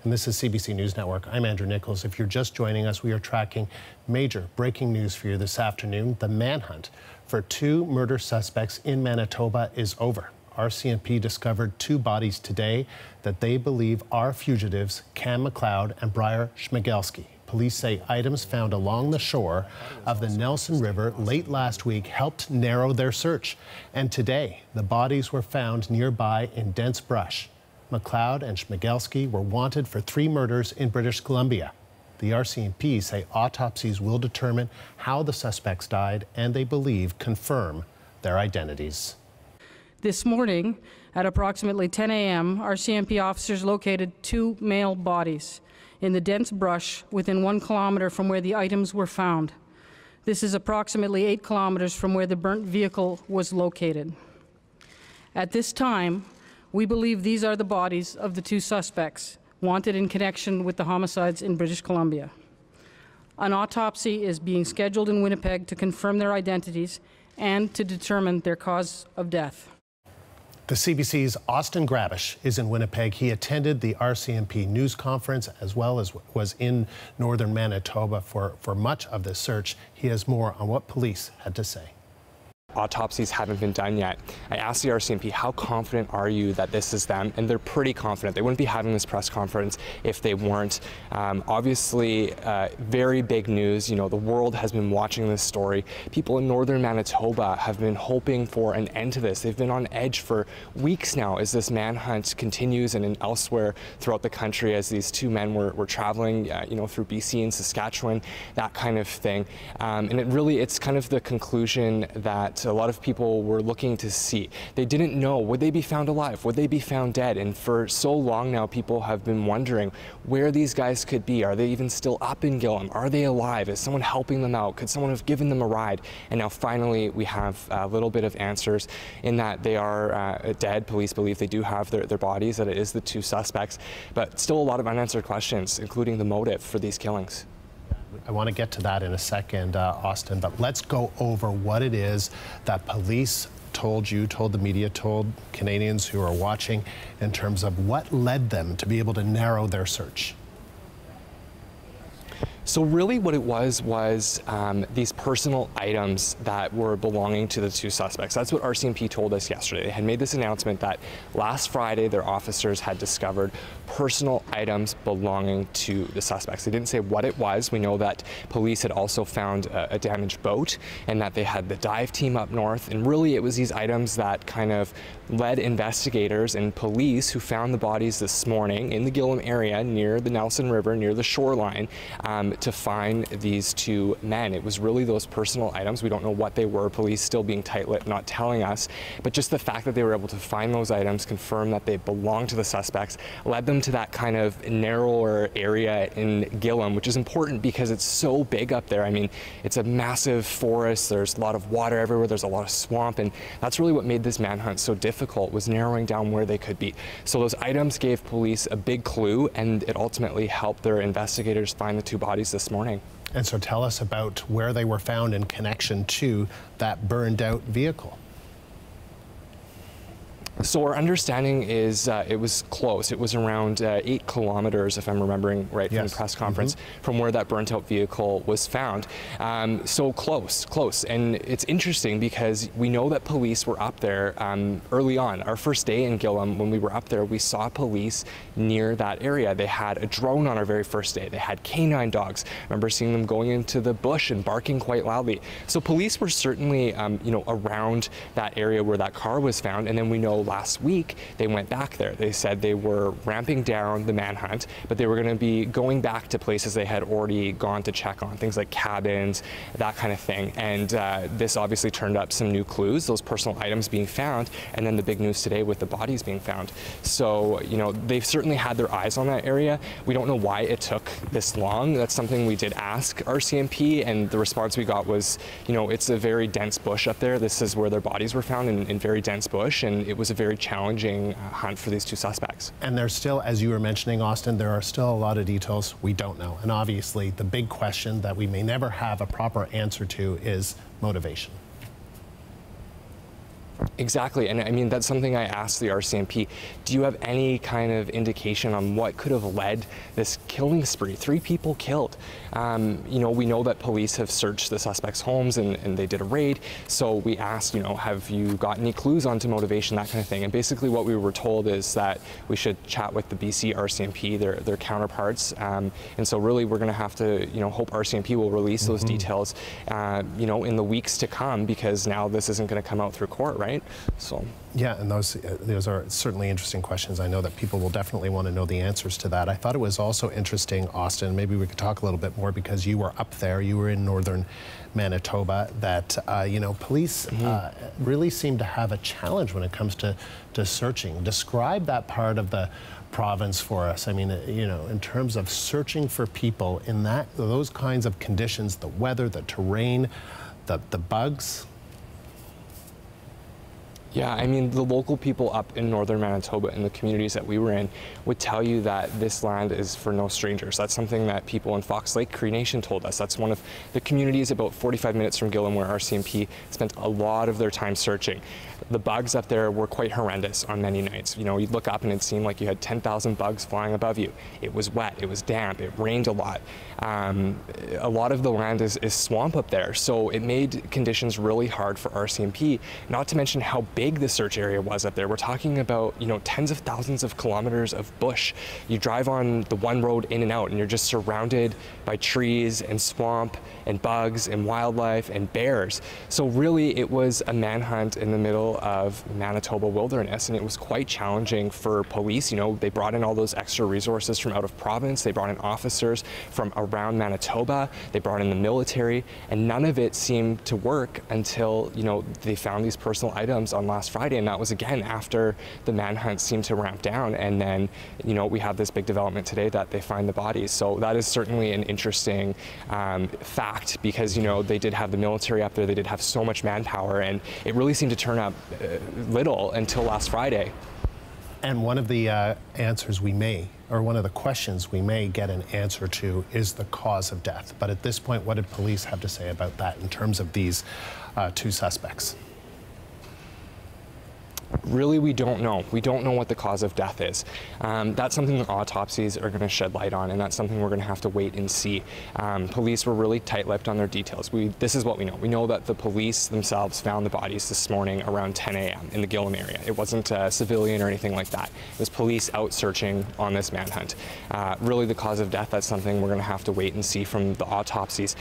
And this is CBC News Network. I'm Andrew Nichols. If you're just joining us, we are tracking major breaking news for you this afternoon. The manhunt for 2 murder suspects in Manitoba is over. RCMP discovered 2 bodies today that they believe are fugitives, Cam McLeod and Bryer Schmegelsky. Police say items found along the shore of the Nelson River late last week helped narrow their search. And today, the bodies were found nearby in dense brush. McLeod and Schmegelsky were wanted for 3 murders in British Columbia. The RCMP say autopsies will determine how the suspects died and they believe confirm their identities. This morning, at approximately 10 a.m., RCMP officers located 2 male bodies in the dense brush within 1 kilometer from where the items were found. This is approximately 8 kilometers from where the burnt vehicle was located. At this time, we believe these are the bodies of the 2 suspects wanted in connection with the homicides in British Columbia. An autopsy is being scheduled in Winnipeg to confirm their identities and to determine their cause of death. The CBC's Austin Grabish is in Winnipeg. He attended the RCMP news conference as well as was in northern Manitoba for much of this search. He has more on what police had to say. Autopsies haven't been done yet. I asked the RCMP, how confident are you that this is them? And they're pretty confident. They wouldn't be having this press conference if they weren't. Obviously, very big news. You know, the world has been watching this story. People in northern Manitoba have been hoping for an end to this. They've been on edge for weeks now as this manhunt continues and elsewhere throughout the country as these 2 men were traveling, you know, through BC and Saskatchewan, that kind of thing. And it's kind of the conclusion that a lot of people were looking to see. They didn't know, would they be found alive? Would they be found dead? And for so long now, people have been wondering where these guys could be. Are they even still up in Gillam? Are they alive? Is someone helping them out? Could someone have given them a ride? And now finally, we have a little bit of answers in that they are dead. Police believe they do have their bodies, that it is the 2 suspects, but still a lot of unanswered questions, including the motive for these killings. I want to get to that in a second, Austin, but let's go over what it is that police told the media, told Canadians who are watching in terms of what led them to be able to narrow their search. So really what it was these personal items that were belonging to the 2 suspects. That's what RCMP told us yesterday. They had made this announcement that last Friday their officers had discovered personal items belonging to the suspects. They didn't say what it was. We know that police had also found a damaged boat and that they had the dive team up north. And really it was these items that kind of led investigators and police who found the bodies this morning in the Gillam area near the Nelson River, near the shoreline, to find these 2 men. It was really those personal items. We don't know what they were, police still being tight-lipped, not telling us, but just the fact that they were able to find those items, confirm that they belong to the suspects, led them to that kind of narrower area in Gillam, which is important because it's so big up there. I mean, it's a massive forest, there's a lot of water everywhere, there's a lot of swamp, and that's really what made this manhunt so difficult, was narrowing down where they could be. So those items gave police a big clue, and it ultimately helped their investigators find the 2 bodies this morning. And so tell us about where they were found in connection to that burned out vehicle. So our understanding is it was close. It was around 8 kilometers, if I'm remembering right, from the press conference, from where that burnt-out vehicle was found. So close. And it's interesting because we know that police were up there early on. Our first day in Gillam, when we were up there, we saw police near that area. They had a drone on our very first day. They had canine dogs. I remember seeing them going into the bush and barking quite loudly. So police were certainly, around that area where that car was found. And then we know last week they went back there. They said they were ramping down the manhunt, but they were going to be going back to places they had already gone to check on, things like cabins, that kind of thing. And this obviously turned up some new clues, those personal items being found, and then the big news today with the bodies being found. So, they've certainly had their eyes on that area. We don't know why it took this long. That's something we did ask RCMP, and the response we got was, it's a very dense bush up there. This is where their bodies were found, in very dense bush, and it was a very challenging hunt for these two suspects. And there's still, as you were mentioning, Austin, there are still a lot of details we don't know. And obviously, the big question that we may never have a proper answer to is motivation. Exactly, and I mean, that's something I asked the RCMP. Do you have any kind of indication on what could have led this killing spree? 3 people killed. We know that police have searched the suspects' homes and they did a raid. So we asked, have you got any clues onto motivation, that kind of thing. And basically what we were told is that we should chat with the BC RCMP, their counterparts. And so really we're gonna have to, hope RCMP will release those details, in the weeks to come, because now this isn't gonna come out through court, right? So. Yeah, and those are certainly interesting questions. I know that people will definitely want to know the answers to that. I thought it was also interesting, Austin, maybe we could talk a little bit more because you were up there, you were in northern Manitoba, that, police really seem to have a challenge when it comes to searching. Describe that part of the province for us. I mean, in terms of searching for people in those kinds of conditions, the weather, the terrain, the bugs. Yeah, I mean, the local people up in northern Manitoba and the communities that we were in would tell you that this land is for no strangers. That's something that people in Fox Lake, Cree Nation, told us. That's one of the communities about 45 minutes from Gillam where RCMP spent a lot of their time searching. The bugs up there were quite horrendous on many nights. You'd look up and it seemed like you had 10,000 bugs flying above you. It was wet, it was damp, it rained a lot. A lot of the land is swamp up there, so it made conditions really hard for RCMP, not to mention how big the search area was up there. We're talking about, tens of thousands of kilometers of bush. You drive on the one road in and out and you're just surrounded by trees and swamp and bugs and wildlife and bears. So really it was a manhunt in the middle of Manitoba wilderness, and it was quite challenging for police. They brought in all those extra resources from out of province. They brought in officers from around Manitoba. They brought in the military, and none of it seemed to work until, they found these personal items on last Friday, and that was again after the manhunt seemed to ramp down. And then, we have this big development today that they find the bodies. So that is certainly an interesting fact, because, they did have the military up there. They did have so much manpower, and it really seemed to turn up little until last Friday. And one of the answers one of the questions we may get an answer to is the cause of death. But at this point, what did police have to say about that in terms of these 2 suspects? Really, we don't know. We don't know what the cause of death is. That's something that autopsies are going to shed light on, and that's something we're going to have to wait and see. Police were really tight-lipped on their details. This is what we know. We know that the police themselves found the bodies this morning around 10 a.m. in the Gillam area. It wasn't a civilian or anything like that. It was police out searching on this manhunt. Really, the cause of death, that's something we're going to have to wait and see from the autopsies.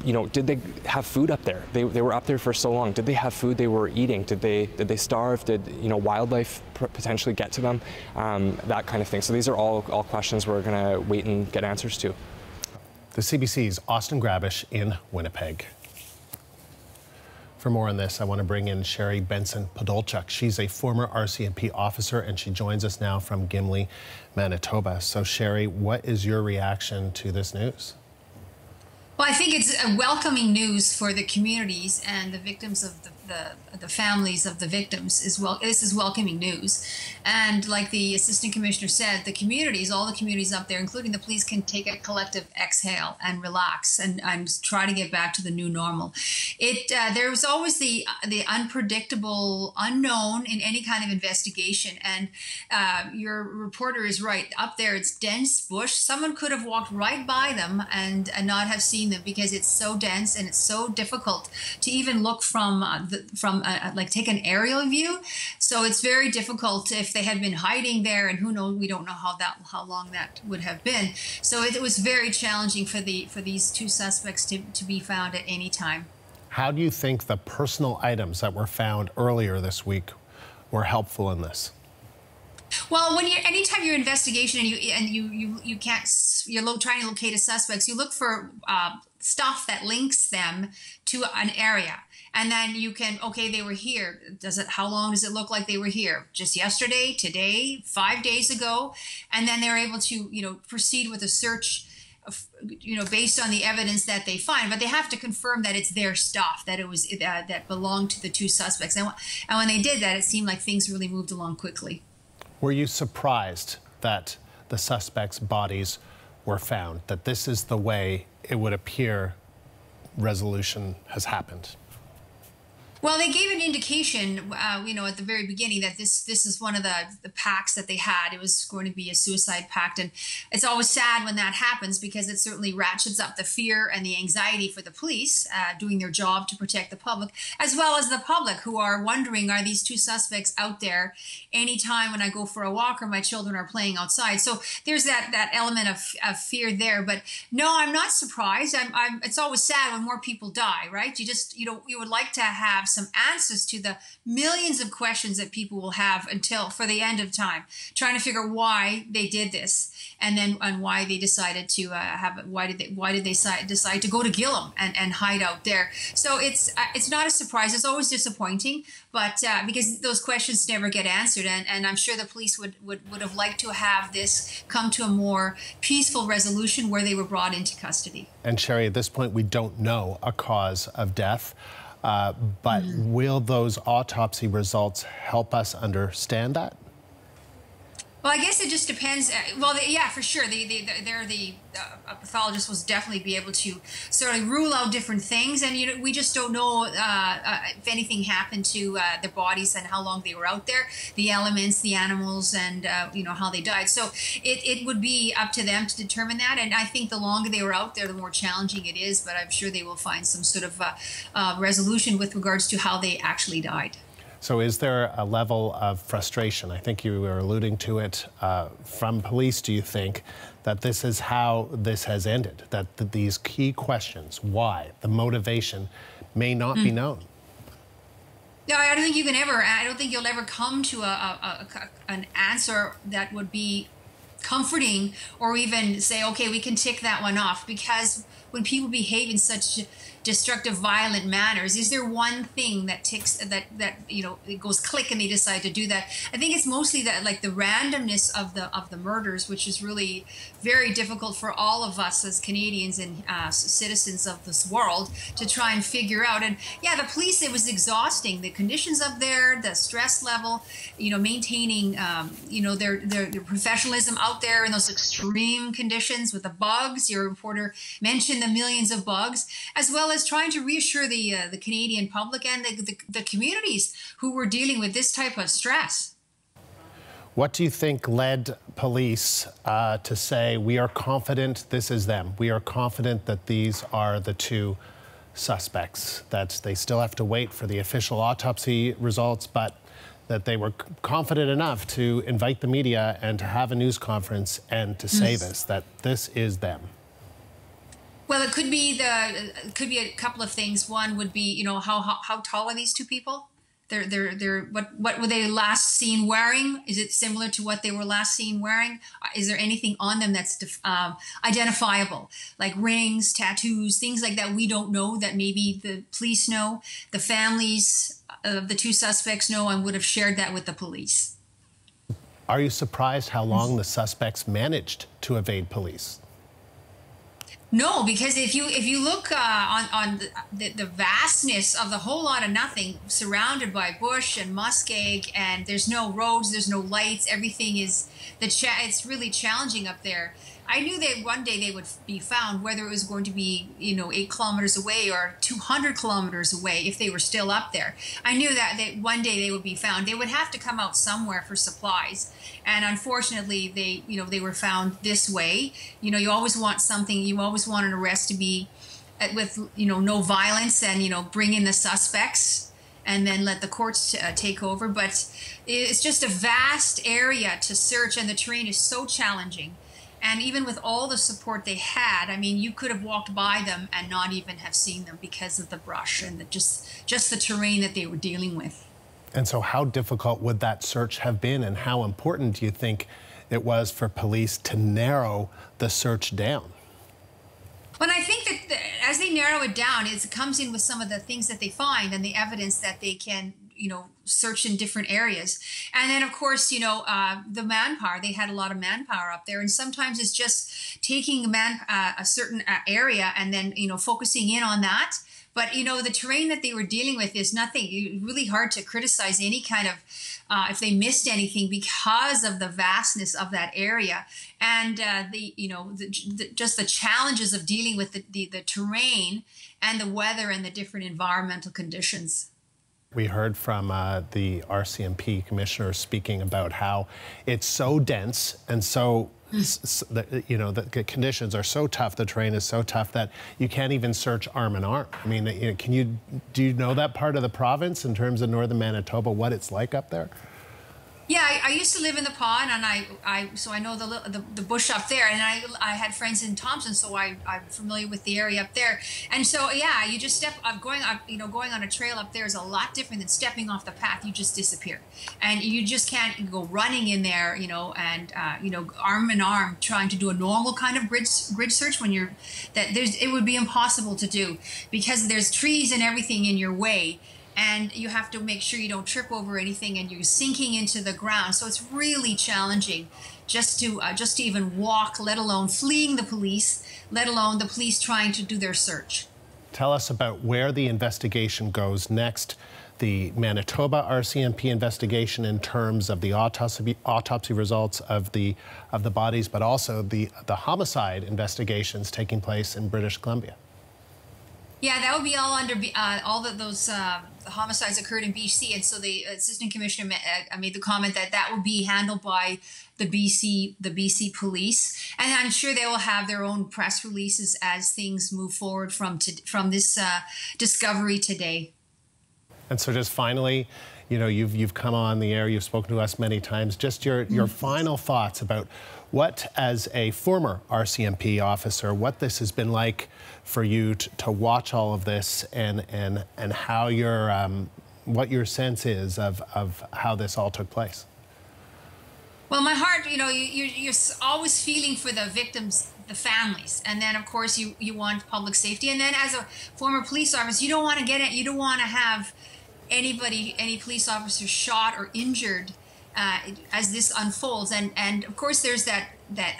Did they have food up there? They were up there for so long. Did they have food they were eating? Did they starve? Did wildlife potentially get to them? That kind of thing. So these are all questions we're going to wait and get answers to. The CBC's Austin Grabish in Winnipeg. For more on this, I want to bring in Sherry Benson-Podolchuk. She's a former RCMP officer, and she joins us now from Gimli, Manitoba. So Sherry, what is your reaction to this news? Well, I think it's a welcoming news for the communities and the victims of the the families of the victims is this is welcoming news. And like the Assistant Commissioner said, the communities, all the communities up there, including the police, can take a collective exhale and relax and try to get back to the new normal. There's always the unpredictable unknown in any kind of investigation. And your reporter is right. Up there, it's dense bush. Someone could have walked right by them and not have seen them, because it's so dense and it's so difficult to even look from like take an aerial view. So it's very difficult if they had been hiding there, and who knows, we don't know how long that would have been. So it was very challenging for these two suspects to be found at any time. How do you think the personal items that were found earlier this week were helpful in this? Well, anytime you're investigation you're trying to locate a suspect, you look for stuff that links them to an area. And then you can, okay, they were here. How long does it look like they were here? Just yesterday, today, 5 days ago? And then they're able to, proceed with a search, based on the evidence that they find. But they have to confirm that it's their stuff, that it was that belonged to the two suspects. And when they did that, it seemed like things really moved along quickly. Were you surprised that the suspects' bodies were found, that this is the way it would appear resolution has happened? Well, they gave an indication, at the very beginning that this is one of the pacts that they had. It was going to be a suicide pact. And it's always sad when that happens, because it certainly ratchets up the fear and the anxiety for the police doing their job to protect the public, as well as the public, who are wondering, are these two suspects out there anytime when I go for a walk or my children are playing outside? So there's that element of fear there. But no, I'm not surprised. It's always sad when more people die, right? You would like to have some answers to the millions of questions that people will have for the end of time, trying to figure why they did this, and why they decided to why did they decide to go to Gillam and hide out there. So it's not a surprise. It's always disappointing, but because those questions never get answered, and I'm sure the police would have liked to have this come to a more peaceful resolution where they were brought into custody. And Sherry, at this point, we don't know a cause of death. But will those autopsy results help us understand that? Well, I guess it just depends. Yeah, for sure. The pathologist will definitely be able to sort of rule out different things, and we just don't know if anything happened to their bodies and how long they were out there, the elements, the animals, and how they died. So it would be up to them to determine that. And I think the longer they were out there, the more challenging it is. But I'm sure they will find some sort of resolution with regards to how they actually died. So is there a level of frustration? I think you were alluding to it from police. Do you think that this is how this has ended, that these key questions, why, the motivation, may not be known? No, I don't think you'll ever come to an answer that would be comforting, or even say, okay, we can tick that one off. Because when people behave in such destructive, violent manners, is there one thing that ticks that it goes click and they decide to do that? I think it's mostly that, like, the randomness of the murders, which is really very difficult for all of us as Canadians and citizens of this world to try and figure out. And yeah, the police, it was exhausting. The conditions up there, the stress level, maintaining their professionalism out there in those extreme conditions with the bugs. Your reporter mentioned the millions of bugs, as well as trying to reassure the Canadian public and the communities who were dealing with this type of stress. What do you think led police to say, we are confident this is them? We are confident that these are the two suspects, that they still have to wait for the official autopsy results, but that they were confident enough to invite the media and to have a news conference and to say this, that this is them? Well, it could be a couple of things. One would be, how tall are these two people? What were they last seen wearing? Is it similar to what they were last seen wearing? Is there anything on them that's identifiable, like rings, tattoos, things like that we don't know, that maybe the police know, the families of the two suspects know, and would have shared that with the police? Are you surprised how long the suspects managed to evade police? No, because if you look on the vastness of the whole lot of nothing, surrounded by bush and muskeg, and there's no roads, there's no lights, everything is it's really challenging up there. I knew that one day they would be found, whether it was going to be 8 kilometers away or 200 kilometers away. If they were still up there, I knew that one day they would be found. They would have to come out somewhere for supplies, and unfortunately, they were found this way. You always want something. You always want an arrest to be with no violence, and bring in the suspects, and then let the courts take over. But it's just a vast area to search, and the terrain is so challenging. And even with all the support they had, I mean, you could have walked by them and not even have seen them because of the brush and just the terrain that they were dealing with. And so how difficult would that search have been, and how important do you think it was for police to narrow the search down? Well, I think that as they narrow it down, it comes in with some of the things that they find and the evidence that they can search in different areas. And then, of course, the manpower, they had a lot of manpower up there. And sometimes it's just taking a certain area and then, focusing in on that. But, the terrain that they were dealing with is nothing, really hard to criticize any kind of, if they missed anything, because of the vastness of that area. And, just the challenges of dealing with the terrain and the weather and the different environmental conditions. We heard from the RCMP commissioner speaking about how it's so dense and so, the conditions are so tough, the terrain is so tough that you can't even search arm in arm. I mean, do you know that part of the province in terms of northern Manitoba, what it's like up there? Yeah, I used to live in the pond, and so I know the bush up there, and I had friends in Thompson, so I'm familiar with the area up there. And so yeah, you just going on a trail up there is a lot different than stepping off the path. You just disappear, and you just can't go running in there, and arm in arm trying to do a normal kind of grid search when it would be impossible to do because there's trees and everything in your way. And you have to make sure you don't trip over anything, and you're sinking into the ground. So it's really challenging just to even walk, let alone fleeing the police, let alone the police trying to do their search. Tell us about where the investigation goes next. The Manitoba RCMP investigation in terms of the autopsy results of the bodies, but also the homicide investigations taking place in British Columbia. Yeah, that would be all under those homicides occurred in BC, and so the assistant commissioner made the comment that would be handled by the BC police, and I'm sure they will have their own press releases as things move forward from this discovery today. And so, just finally, you've come on the air, you've spoken to us many times. Just your final thoughts about what, as a former RCMP officer, what this has been like for you to watch all of this, and how what your sense is of how this all took place. Well, my heart, you're always feeling for the victims, the families, and then of course you want public safety, and then as a former police officer, you don't want to have any police officer shot or injured as this unfolds, and of course there's that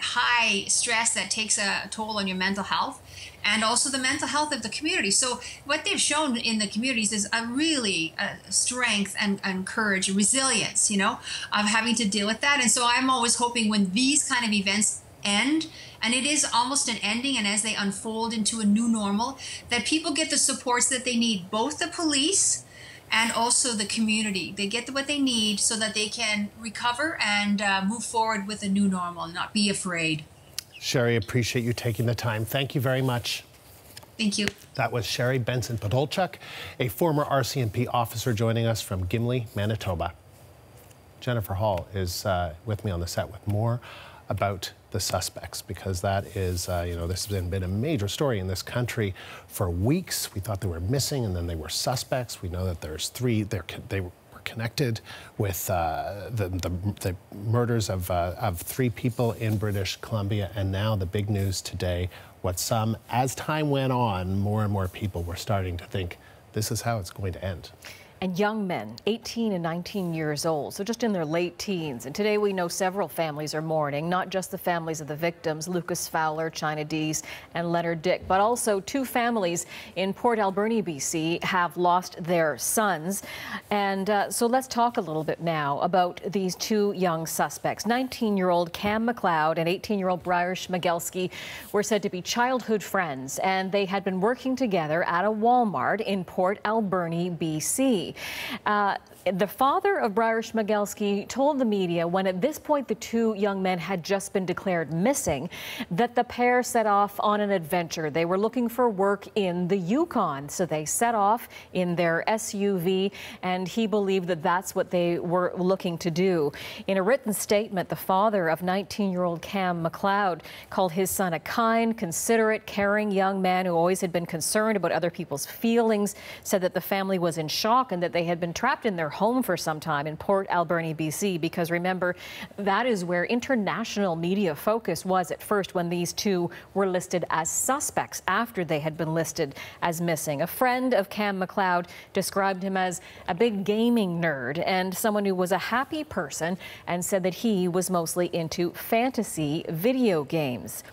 high stress that takes a toll on your mental health, and also the mental health of the community. So what they've shown in the communities is a really strength and courage, resilience, of having to deal with that. And so I'm always hoping when these kind of events end, and it is almost an ending, and as they unfold into a new normal, that people get the supports that they need, both the police and also the community. They get what they need so that they can recover and move forward with a new normal and not be afraid. Sherry, appreciate you taking the time. Thank you very much. Thank you. That was Sherry Benson-Podolchuk, a former RCMP officer joining us from Gimli, Manitoba. Jennifer Hall is with me on the set with more about the suspects, because that is, this has been a major story in this country for weeks. We thought they were missing, and then they were suspects. We know that there's 3. They were connected with the murders of 3 people in British Columbia, and now the big news today, as time went on, more and more people were starting to think this is how it's going to end. and young men, 18 and 19 years old, so just in their late teens. And today we know several families are mourning, not just the families of the victims, Lucas Fowler, China Deese, and Leonard Dick, but also two families in Port Alberni, BC, have lost their sons. And so let's talk a little bit now about these two young suspects. 19-year-old Cam McLeod and 18-year-old Bryer Schmegelsky were said to be childhood friends, and they had been working together at a Walmart in Port Alberni, BC. The father of Bryer Schmegelsky told the media when at this point the two young men had just been declared missing that the pair set off on an adventure. They were looking for work in the Yukon, so they set off in their SUV, and he believed that that's what they were looking to do. In a written statement, the father of 19-year-old Cam McLeod called his son a kind, considerate, caring young man who always had been concerned about other people's feelings, said that the family was in shock and that they had been trapped in their home for some time in Port Alberni, BC, because remember, that is where international media focus was at first when these two were listed as suspects after they had been listed as missing. A friend of Cam McLeod described him as a big gaming nerd and someone who was a happy person, and said that he was mostly into fantasy video games.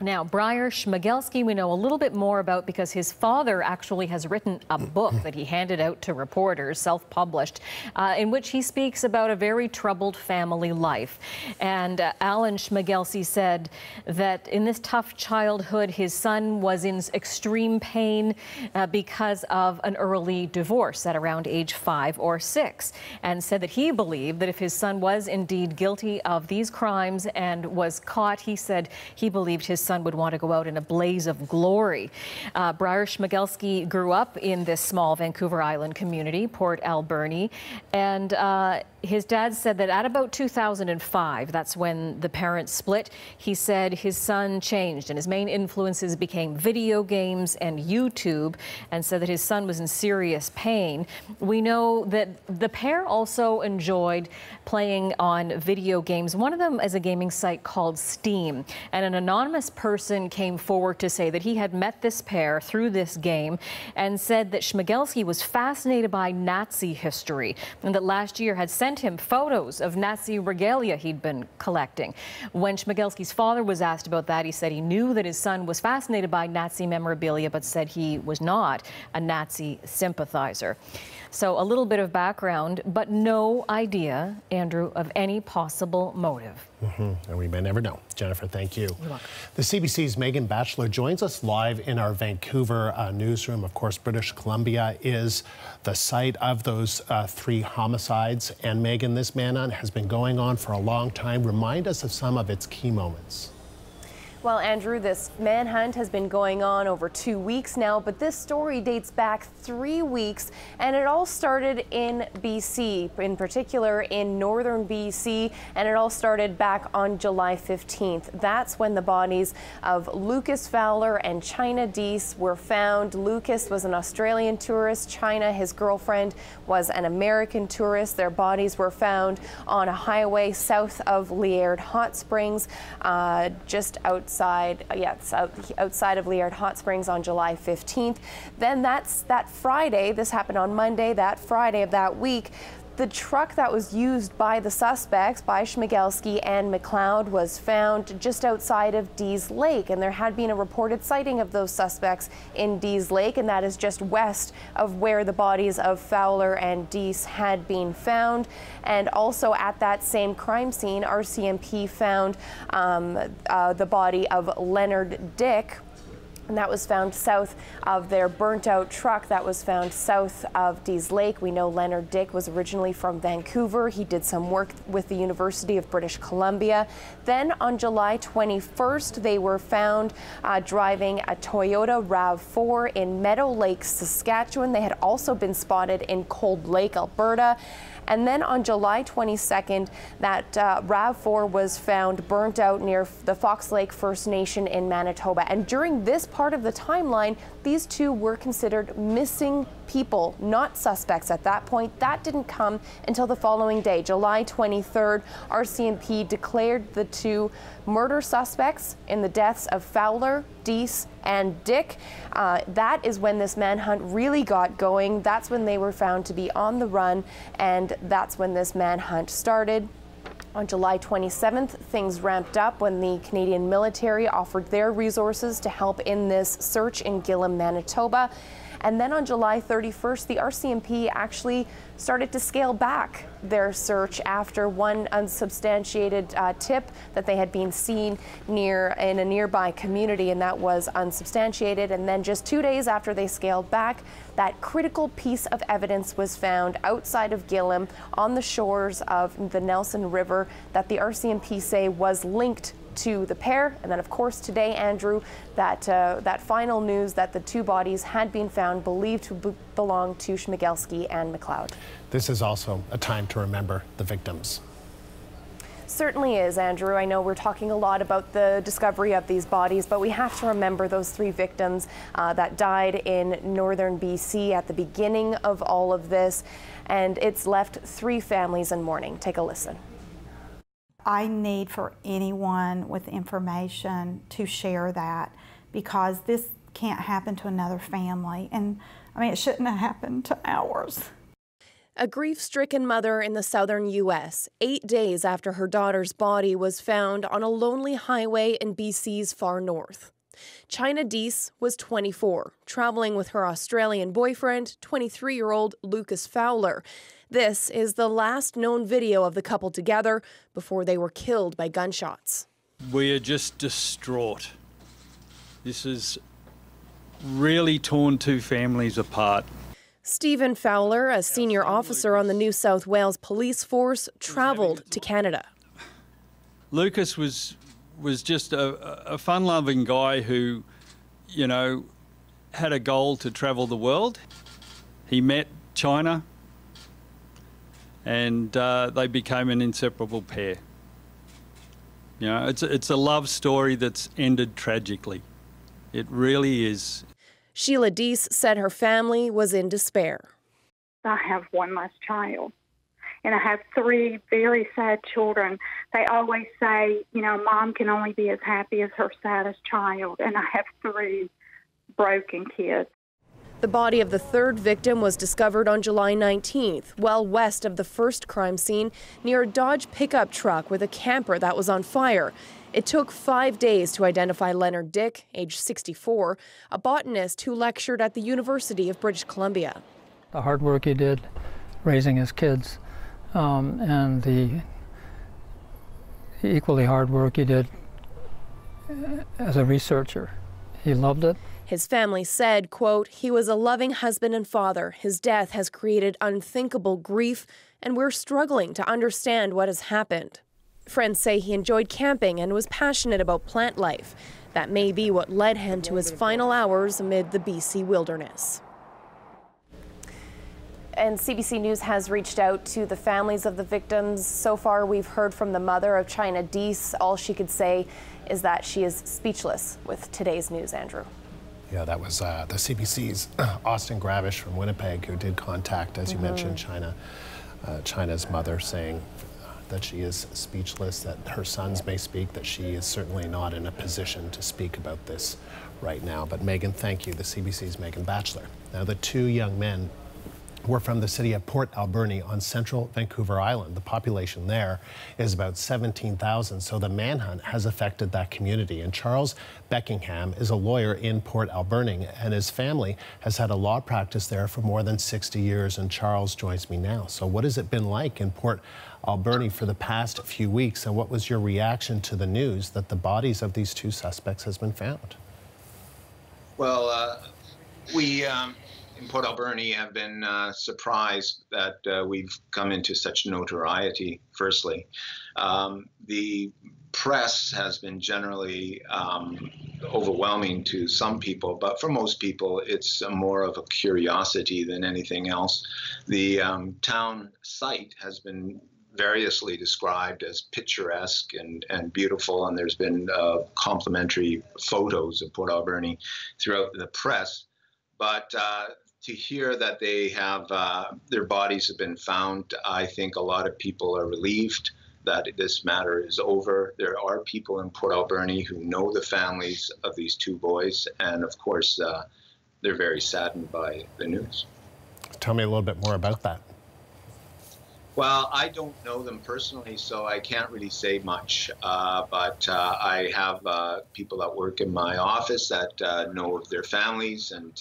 Now, Bryer Schmegelsky we know a little bit more about because his father actually has written a book that he handed out to reporters, self-published, in which he speaks about a very troubled family life. And Alan Schmegelsky said that in this tough childhood, his son was in extreme pain because of an early divorce at around age 5 or 6, and said that he believed that if his son was indeed guilty of these crimes and was caught, he said he believed his son would want to go out in a blaze of glory. Bryer Schmegelsky grew up in this small Vancouver Island community, Port Alberni, and his dad said that at about 2005, that's when the parents split, he said his son changed and his main influences became video games and YouTube, and said that his son was in serious pain. We know that the pair also enjoyed playing on video games, one of them is a gaming site called Steam, and an anonymous person came forward to say that he had met this pair through this game and said that Schmegelsky was fascinated by Nazi history and that last year had sent him photos of Nazi regalia he'd been collecting. When Schmegelsky's father was asked about that, he said he knew that his son was fascinated by Nazi memorabilia, but said he was not a Nazi sympathizer. So a little bit of background, but no idea, Andrew, of any possible motive. And we may never know. Jennifer, thank you. You're welcome. The CBC's Megan Batchelor joins us live in our Vancouver newsroom. Of course, British Columbia is the site of those 3 homicides. And Megan, this manhunt has been going on for a long time. Remind us of some of its key moments. Well, Andrew, this manhunt has been going on over 2 weeks now, but this story dates back 3 weeks, and it all started in BC, in particular in northern BC, and it all started back on July 15th. That's when the bodies of Lucas Fowler and China Deese were found. Lucas was an Australian tourist. China, his girlfriend, was an American tourist. Their bodies were found on a highway south of Liard Hot Springs, just outside of Liard Hot Springs on July 15th. Then that Friday, this happened on Monday, that Friday of that week, the truck that was used by the suspects, by Schmegelsky and McLeod, was found just outside of Deese Lake, and there had been a reported sighting of those suspects in Deese Lake, and that is just west of where the bodies of Fowler and Deese had been found. And also at that same crime scene, RCMP found the body of Leonard Dick, and that was found south of their burnt-out truck that was found south of Deese Lake. We know Leonard Dick was originally from Vancouver. He did some work with the University of British Columbia. Then on July 21st, they were found driving a Toyota Rav4 in Meadow Lake, Saskatchewan. They had also been spotted in Cold Lake, Alberta. And then on July 22nd, that Rav4 was found burnt out near the Fox Lake First Nation in Manitoba. And during this part part of the timeline, these two were considered missing people, not suspects at that point. That didn't come until the following day, July 23rd. RCMP declared the two murder suspects in the deaths of Fowler, Deese, and Dick. That is when this manhunt really got going. That's when they were found to be on the run, and that's when this manhunt started. On July 27th, things ramped up when the Canadian military offered their resources to help in this search in Gillam, Manitoba. And then on July 31st, the RCMP actually started to scale back their search after one unsubstantiated tip that they had been seen in a nearby community, and that was unsubstantiated. And then just 2 days after they scaled back, that critical piece of evidence was found outside of Gillam on the shores of the Nelson River that the RCMP say was linked to the pair. And then, of course, today, Andrew, that final news that the two bodies had been found believed to belong to Schmegelsky and McLeod. This is also a time to remember the victims. Certainly is, Andrew. I know we're talking a lot about the discovery of these bodies, but we have to remember those three victims that died in northern BC at the beginning of all of this, and it's left three families in mourning. Take a listen. I need for anyone with information to share that, because this can't happen to another family. And I mean, it shouldn't have happened to ours. A grief-stricken mother in the southern U.S., 8 days after her daughter's body was found on a lonely highway in BC's far north. China Deese was 24, traveling with her Australian boyfriend, 23-year-old Lucas Fowler. This is the last known video of the couple together before they were killed by gunshots. We are just distraught. This has really torn two families apart. Stephen Fowler, a senior officer on the New South Wales police force, traveled to Canada. Lucas was just a fun-loving guy who, you know, had a goal to travel the world. He met China, and they became an inseparable pair. You know, it's a love story that's ended tragically. It really is. Sheila Deese said her family was in despair. I have one less child, and I have three very sad children. They always say, you know, Mom can only be as happy as her saddest child, and I have three broken kids. The body of the third victim was discovered on July 19th, well west of the first crime scene, near a Dodge pickup truck with a camper that was on fire. It took 5 days to identify Leonard Dick, age 64, a botanist who lectured at the University of British Columbia. The hard work he did raising his kids, and the equally hard work he did as a researcher. He loved it. His family said, quote, "He was a loving husband and father. His death has created unthinkable grief, and we're struggling to understand what has happened." Friends say he enjoyed camping and was passionate about plant life. That may be what led him to his final hours amid the BC wilderness. And CBC News has reached out to the families of the victims. So far, we've heard from the mother of China Deese. All she could say is that she is speechless with today's news, Andrew. Yeah, that was the CBC's Austin Gravish from Winnipeg, who did contact, as you mentioned, China's mother, saying that she is speechless, that her sons may speak, that she is certainly not in a position to speak about this right now. But Megan, thank you. The CBC's Megan Batchelor. Now, the two young men were from the city of Port Alberni on central Vancouver Island. The population there is about 17,000, so the manhunt has affected that community. And Charles Beckingham is a lawyer in Port Alberni, and his family has had a law practice there for more than 60 years, and Charles joins me now. So what has it been like in Port Alberni for the past few weeks, and what was your reaction to the news that the bodies of these two suspects has been found? Well, we in Port Alberni have been surprised that we've come into such notoriety, firstly. The press has been generally overwhelming to some people, but for most people it's more of a curiosity than anything else. The town site has been variously described as picturesque and beautiful, and there's been complimentary photos of Port Alberni throughout the press. But to hear that they have their bodies have been found, I think a lot of people are relieved that this matter is over. There are people in Port Alberni who know the families of these two boys, and of course, they're very saddened by the news. Tell me a little bit more about that. Well, I don't know them personally, so I can't really say much. But I have people that work in my office that know of their families, and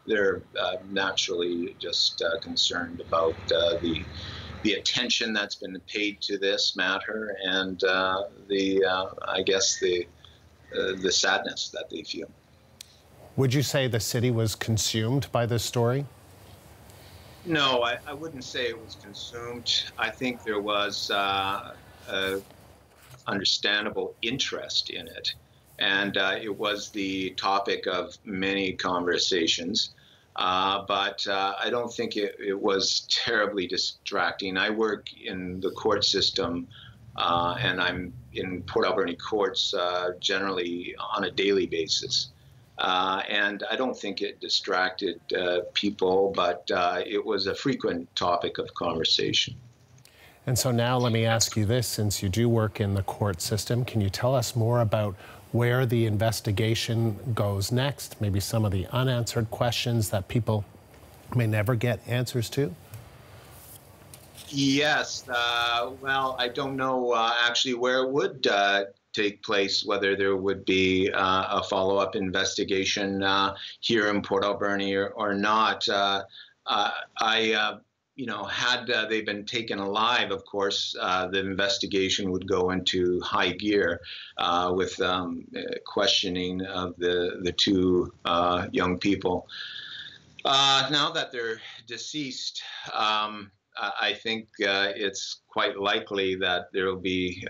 they're naturally just concerned about the attention that's been paid to this matter, and I guess the sadness that they feel. Would you say the city was consumed by this story? No, I wouldn't say it was consumed. I think there was understandable interest in it, and it was the topic of many conversations. But I don't think it was terribly distracting. I work in the court system, and I'm in Port Alberni courts generally on a daily basis. And I don't think it distracted people, but it was a frequent topic of conversation. And so now let me ask you this, since you do work in the court system, can you tell us more about where the investigation goes next, maybe some of the unanswered questions that people may never get answers to? Yes, well, I don't know actually where it would take place, whether there would be a follow-up investigation here in Port Alberni or not. You know, had they been taken alive, of course, the investigation would go into high gear with questioning of the two young people. Now that they're deceased, I think it's quite likely that there will be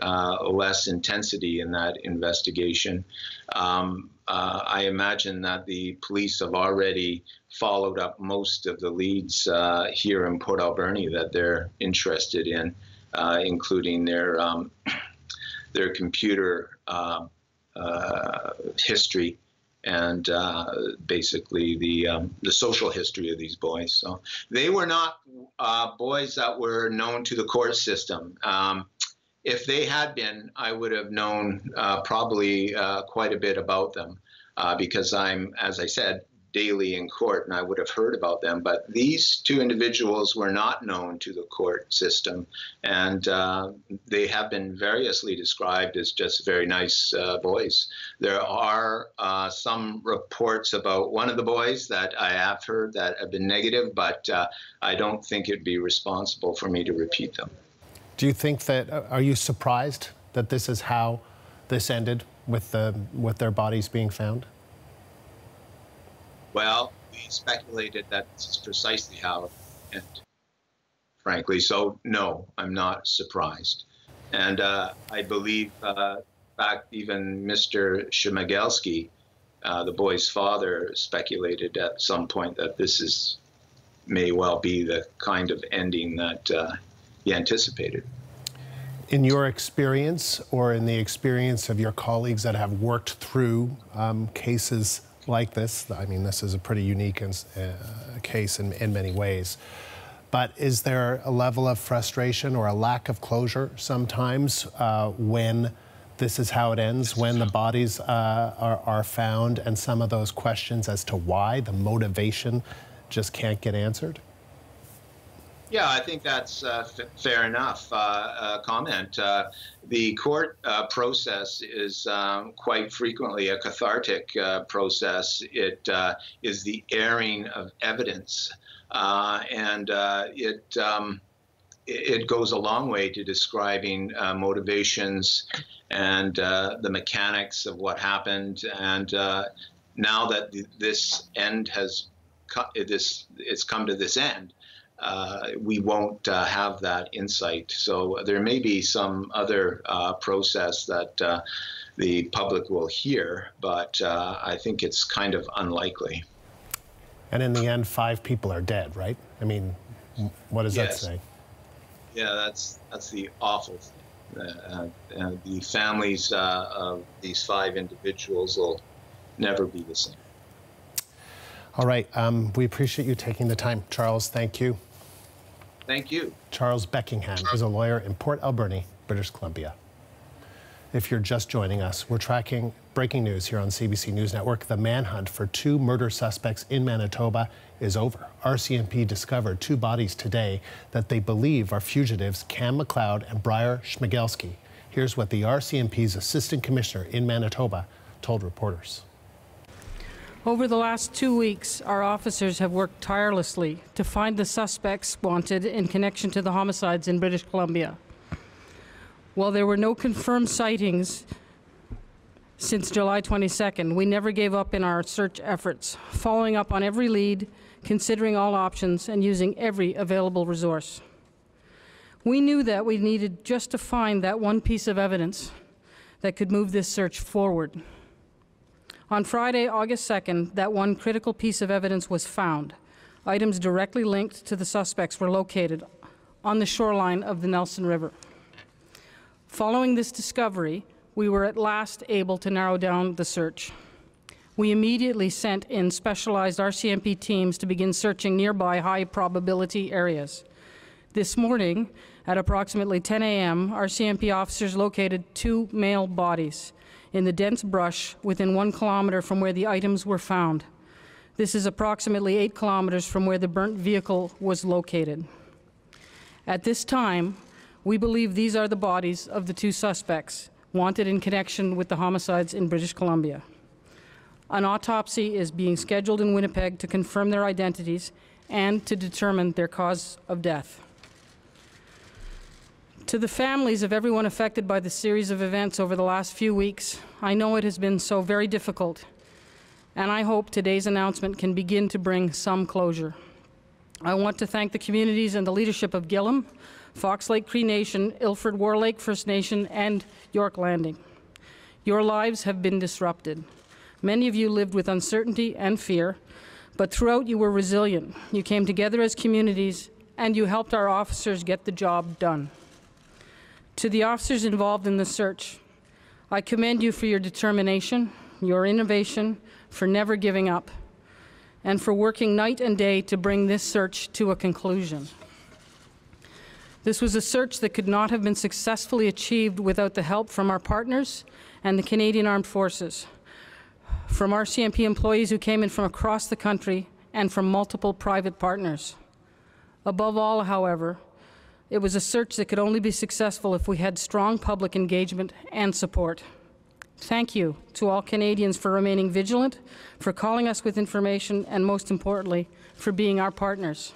less intensity in that investigation. I imagine that the police have already followed up most of the leads here in Port Alberni that they're interested in, including their computer history and basically the social history of these boys. So they were not boys that were known to the court system. If they had been, I would have known probably quite a bit about them because I'm, as I said, daily in court, and I would have heard about them. But these two individuals were not known to the court system, and they have been variously described as just very nice boys. There are some reports about one of the boys that I have heard that have been negative, but I don't think it'd be responsible for me to repeat them. Do you think that, are you surprised that this is how this ended with their bodies being found? Well, we speculated that this is precisely how it ended, frankly. So, no, I'm not surprised. And I believe, in fact, even Mr. Schmegelsky, the boy's father, speculated at some point that this may well be the kind of ending that he anticipated. In your experience, or in the experience of your colleagues that have worked through cases like this, I mean, this is a pretty unique case in many ways, but is there a level of frustration or a lack of closure sometimes when this is how it ends, when the bodies are found, and some of those questions as to why, the motivation, just can't get answered? Yeah, I think that's fair enough comment. The court process is quite frequently a cathartic process. It is the airing of evidence, and it goes a long way to describing motivations and the mechanics of what happened. And now that this end has it's come to this end, we won't have that insight. So there may be some other process that the public will hear, but I think it's kind of unlikely. And in the end, 5 people are dead, right? I mean, what does that say? Yeah, that's the awful thing. The families of these 5 individuals will never be the same. All right, we appreciate you taking the time. Charles, thank you. Thank you. Charles Beckingham is a lawyer in Port Alberni, British Columbia. If you're just joining us, we're tracking breaking news here on CBC News Network. The manhunt for 2 murder suspects in Manitoba is over. RCMP discovered 2 bodies today that they believe are fugitives, Cam McLeod and Bryer Schmegelsky. Here's what the RCMP's Assistant Commissioner in Manitoba told reporters. Over the last 2 weeks, our officers have worked tirelessly to find the suspects wanted in connection to the homicides in British Columbia. While there were no confirmed sightings since July 22nd, we never gave up in our search efforts, following up on every lead, considering all options, and using every available resource. We knew that we needed just to find that one piece of evidence that could move this search forward. On Friday, August 2nd, that one critical piece of evidence was found. Items directly linked to the suspects were located on the shoreline of the Nelson River. Following this discovery, we were at last able to narrow down the search. We immediately sent in specialized RCMP teams to begin searching nearby high-probability areas. This morning, at approximately 10 a.m., RCMP officers located 2 male bodies in the dense brush within 1 kilometer from where the items were found. This is approximately 8 kilometers from where the burnt vehicle was located. At this time, we believe these are the bodies of the 2 suspects wanted in connection with the homicides in British Columbia. An autopsy is being scheduled in Winnipeg to confirm their identities and to determine their cause of death. To the families of everyone affected by the series of events over the last few weeks, I know it has been so very difficult, and I hope today's announcement can begin to bring some closure. I want to thank the communities and the leadership of Gillam, Fox Lake Cree Nation, Ilford War Lake First Nation, and York Landing. Your lives have been disrupted. Many of you lived with uncertainty and fear, but throughout you were resilient. You came together as communities, and you helped our officers get the job done. To the officers involved in the search, I commend you for your determination, your innovation, for never giving up, and for working night and day to bring this search to a conclusion. This was a search that could not have been successfully achieved without the help from our partners and the Canadian Armed Forces, from RCMP employees who came in from across the country, and from multiple private partners. Above all, however, it was a search that could only be successful if we had strong public engagement and support. Thank you to all Canadians for remaining vigilant, for calling us with information, and most importantly, for being our partners.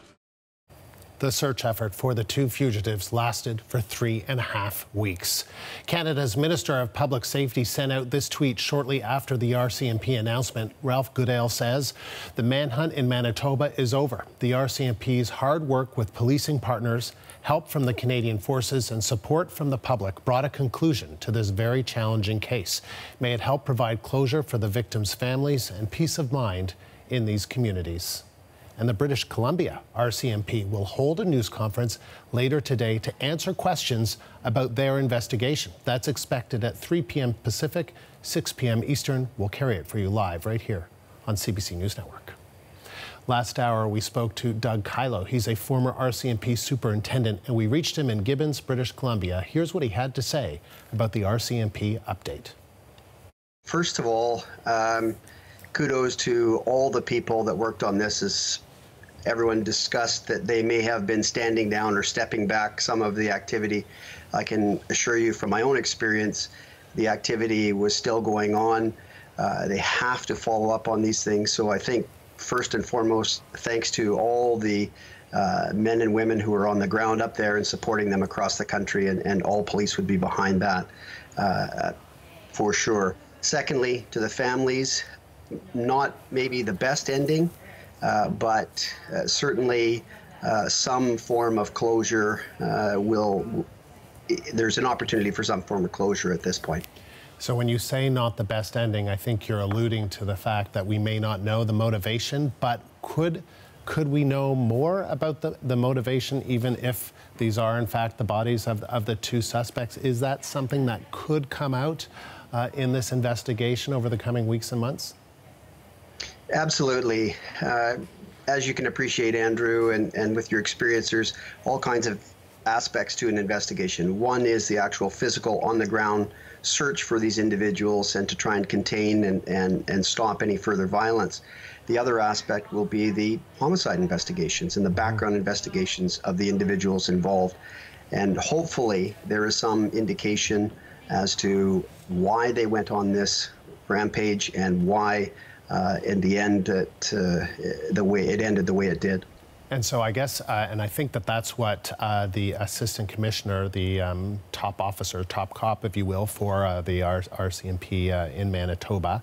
The search effort for the 2 fugitives lasted for 3.5 weeks. Canada's Minister of Public Safety sent out this tweet shortly after the RCMP announcement. Ralph Goodale says, "The manhunt in Manitoba is over. The RCMP's hard work with policing partners, help from the Canadian Forces, and support from the public brought a conclusion to this very challenging case. May it help provide closure for the victims' families and peace of mind in these communities." And the British Columbia RCMP will hold a news conference later today to answer questions about their investigation. That's expected at 3 p.m. Pacific, 6 p.m. Eastern. We'll carry it for you live right here on CBC News Network. Last hour, we spoke to Doug Kylo. He's a former RCMP superintendent, and we reached him in Gibbons, British Columbia. Here's what he had to say about the RCMP update. First of all, kudos to all the people that worked on this. As everyone discussed that they may have been standing down or stepping back some of the activity, I can assure you from my own experience, the activity was still going on. They have to follow up on these things. So I think first and foremost, thanks to all the men and women who are on the ground up there and supporting them across the country, and all police would be behind that for sure. Secondly, to the families, not maybe the best ending, but certainly some form of closure there's an opportunity for some form of closure at this point. So when you say not the best ending, I think you're alluding to the fact that we may not know the motivation, but could Could we know more about the motivation, even if these are in fact the bodies of the two suspects? Is that something that could come out in this investigation over the coming weeks and months? Absolutely. As you can appreciate, Andrew, and with your experience, there's all kinds of aspects to an investigation. One is the actual physical on-the-ground search for these individuals and to try and contain and stop any further violence. The other aspect will be the homicide investigations and the background investigations of the individuals involved. And hopefully there is some indication as to why they went on this rampage and why in the end the way it ended the way it did. And so I guess, and I think that's what the assistant commissioner, the top officer, top cop, if you will, for the RCMP in Manitoba,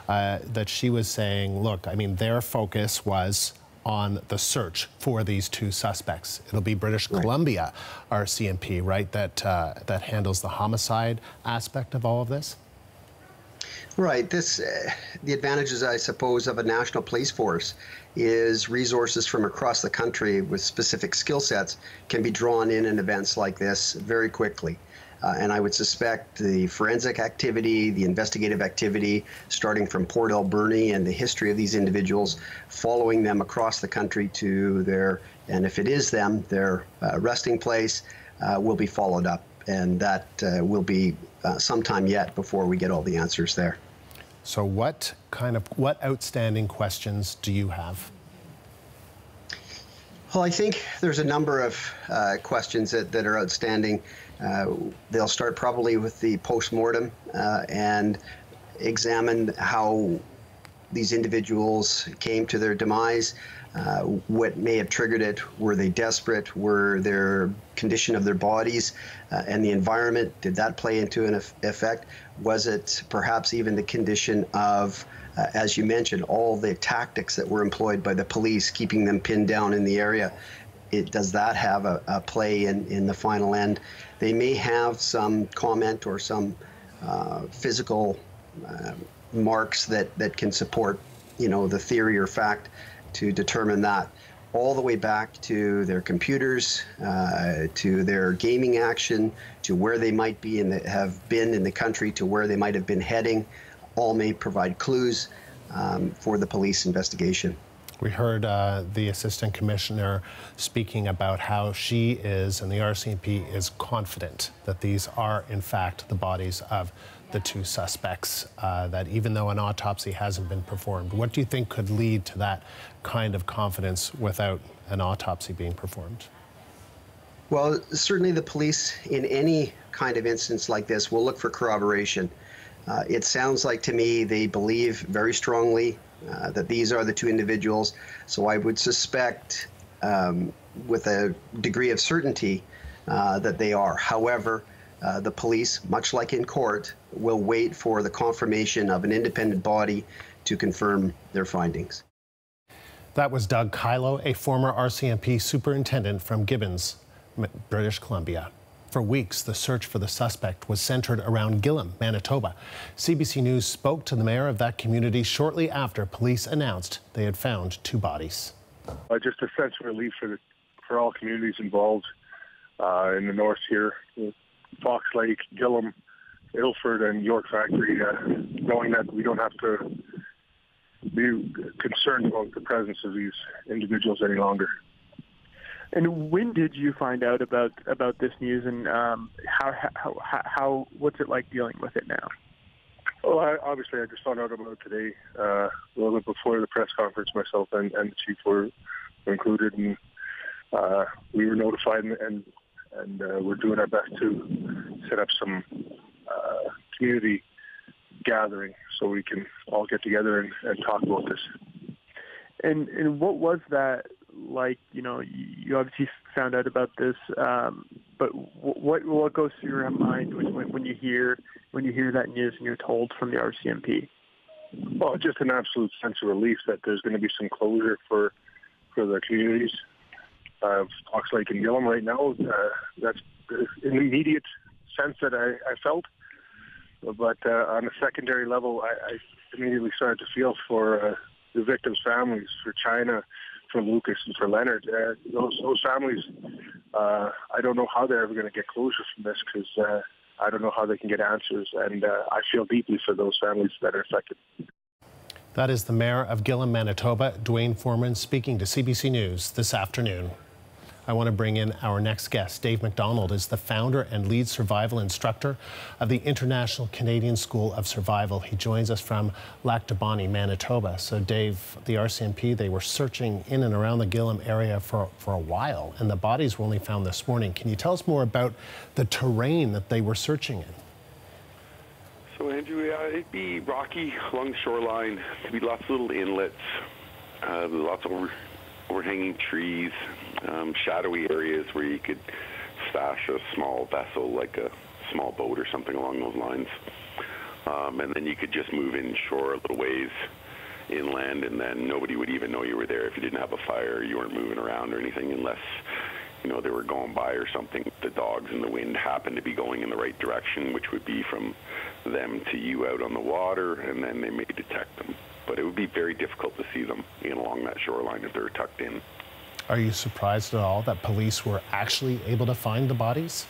that she was saying, look, I mean, their focus was on the search for these two suspects. It'll be British Columbia RCMP, right, that handles the homicide aspect of all of this? Right. The advantages, I suppose, of a national police force is resources from across the country with specific skill sets can be drawn in events like this very quickly. And I would suspect the forensic activity, the investigative activity, starting from Port Alberni and the history of these individuals, following them across the country to their, and if it is them, their resting place, will be followed up. And that will be some time yet before we get all the answers there. So what outstanding questions do you have? Well, I think there's a number of questions that are outstanding. They'll start probably with the post-mortem and examine how these individuals came to their demise, what may have triggered it. Were they desperate? Were their condition of their bodies and the environment, did that play into an effect? Was it perhaps even the condition of, as you mentioned, all the tactics that were employed by the police, keeping them pinned down in the area? Does that have a play in the final end? They may have some comment or some physical marks that can support, the theory or fact to determine that, all the way back to their computers, to their gaming action, to where they might be have been in the country, to where they might have been heading, all may provide clues for the police investigation. We heard the assistant commissioner speaking about how she is, and the RCMP is confident that these are in fact the bodies of the two suspects, that even though an autopsy hasn't been performed. What do you think could lead to that kind of confidence without an autopsy being performed? Well, certainly the police in any kind of instance like this will look for corroboration. It sounds like to me they believe very strongly that these are the two individuals, so I would suspect with a degree of certainty that they are. However, the police, much like in court, will wait for the confirmation of an independent body to confirm their findings. That was Doug Kylo, a former RCMP superintendent from Gibbons, British Columbia. For weeks, the search for the suspect was centered around Gillam, Manitoba. CBC News spoke to the mayor of that community shortly after police announced they had found two bodies. Just a sense of relief for all communities involved in the north here. Fox Lake, Gillam, Ilford, and York Factory, knowing that we don't have to be concerned about the presence of these individuals any longer. And when did you find out about this news, and how what's it like dealing with it now? Well, obviously, I just found out about it today, a little bit before the press conference. Myself and the chief were included, and we were notified, and we're doing our best to set up some community gathering so we can all get together and talk about this. And what was that like? You obviously found out about this, but what goes through your mind when you hear that news and you're told from the RCMP? Well, just an absolute sense of relief that there's going to be some closure for the communities of Fox Lake and Gillam right now. That's an immediate sense that I felt. But on a secondary level, I immediately started to feel for the victims' families, for China, for Lucas and for Leonard. Those families, I don't know how they're ever going to get closure from this, because I don't know how they can get answers, and I feel deeply for those families that are affected. That is the Mayor of Gillam, Manitoba, Dwayne Foreman, speaking to CBC News this afternoon. I want to bring in our next guest. Dave McDonald is the founder and lead survival instructor of the International Canadian School of Survival. He joins us from Lac du Bonnet, Manitoba. So Dave, the RCMP, they were searching in and around the Gillam area for a while, and the bodies were only found this morning. Can you tell us more about the terrain that they were searching in? So Andrew, it'd be rocky along the shoreline. There'd be lots of little inlets, lots of overhanging trees, shadowy areas where you could stash a small vessel, like a small boat or something along those lines. And then you could just move inshore a little ways inland, and then nobody would even know you were there if you didn't have a fire, you weren't moving around or anything, unless, you know, they were going by or something. The dogs and the wind happened to be going in the right direction, which would be from them to you out on the water, and then they may detect them. But it would be very difficult to see them in along that shoreline if they're tucked in. Are you surprised at all that police were actually able to find the bodies?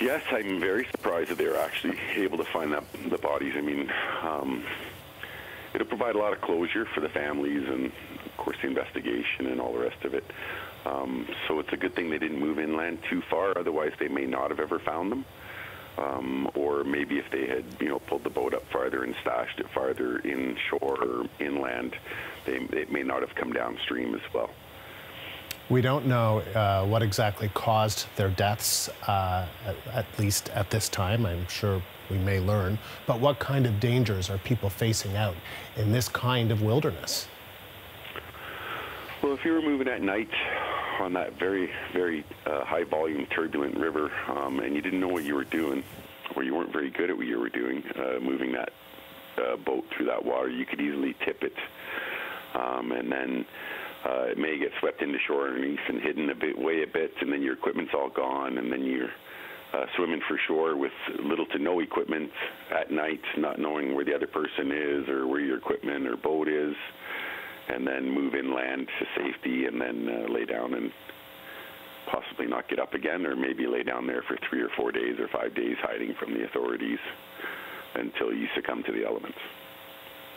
Yes, I'm very surprised that they were actually able to find the bodies. I mean, it'll provide a lot of closure for the families and, of course, the investigation and all the rest of it. So it's a good thing they didn't move inland too far, otherwise they may not have ever found them. Or maybe if they had, you know, pulled the boat up farther and stashed it farther inshore or inland, they may not have come downstream as well. We don't know what exactly caused their deaths, at least at this time. I'm sure we may learn. But what kind of dangers are people facing out in this kind of wilderness? Well, if you were moving at night on that very, very high volume, turbulent river, and you didn't know what you were doing, or you weren't very good at what you were doing, moving that boat through that water, you could easily tip it, and then it may get swept into shore underneath and hidden away a bit, and then your equipment's all gone, and then you're swimming for shore with little to no equipment at night, not knowing where the other person is or where your equipment or boat is, and then move inland to safety, and then lay down and possibly not get up again, or maybe lay down there for 3 or 4 days or 5 days hiding from the authorities until you succumb to the elements.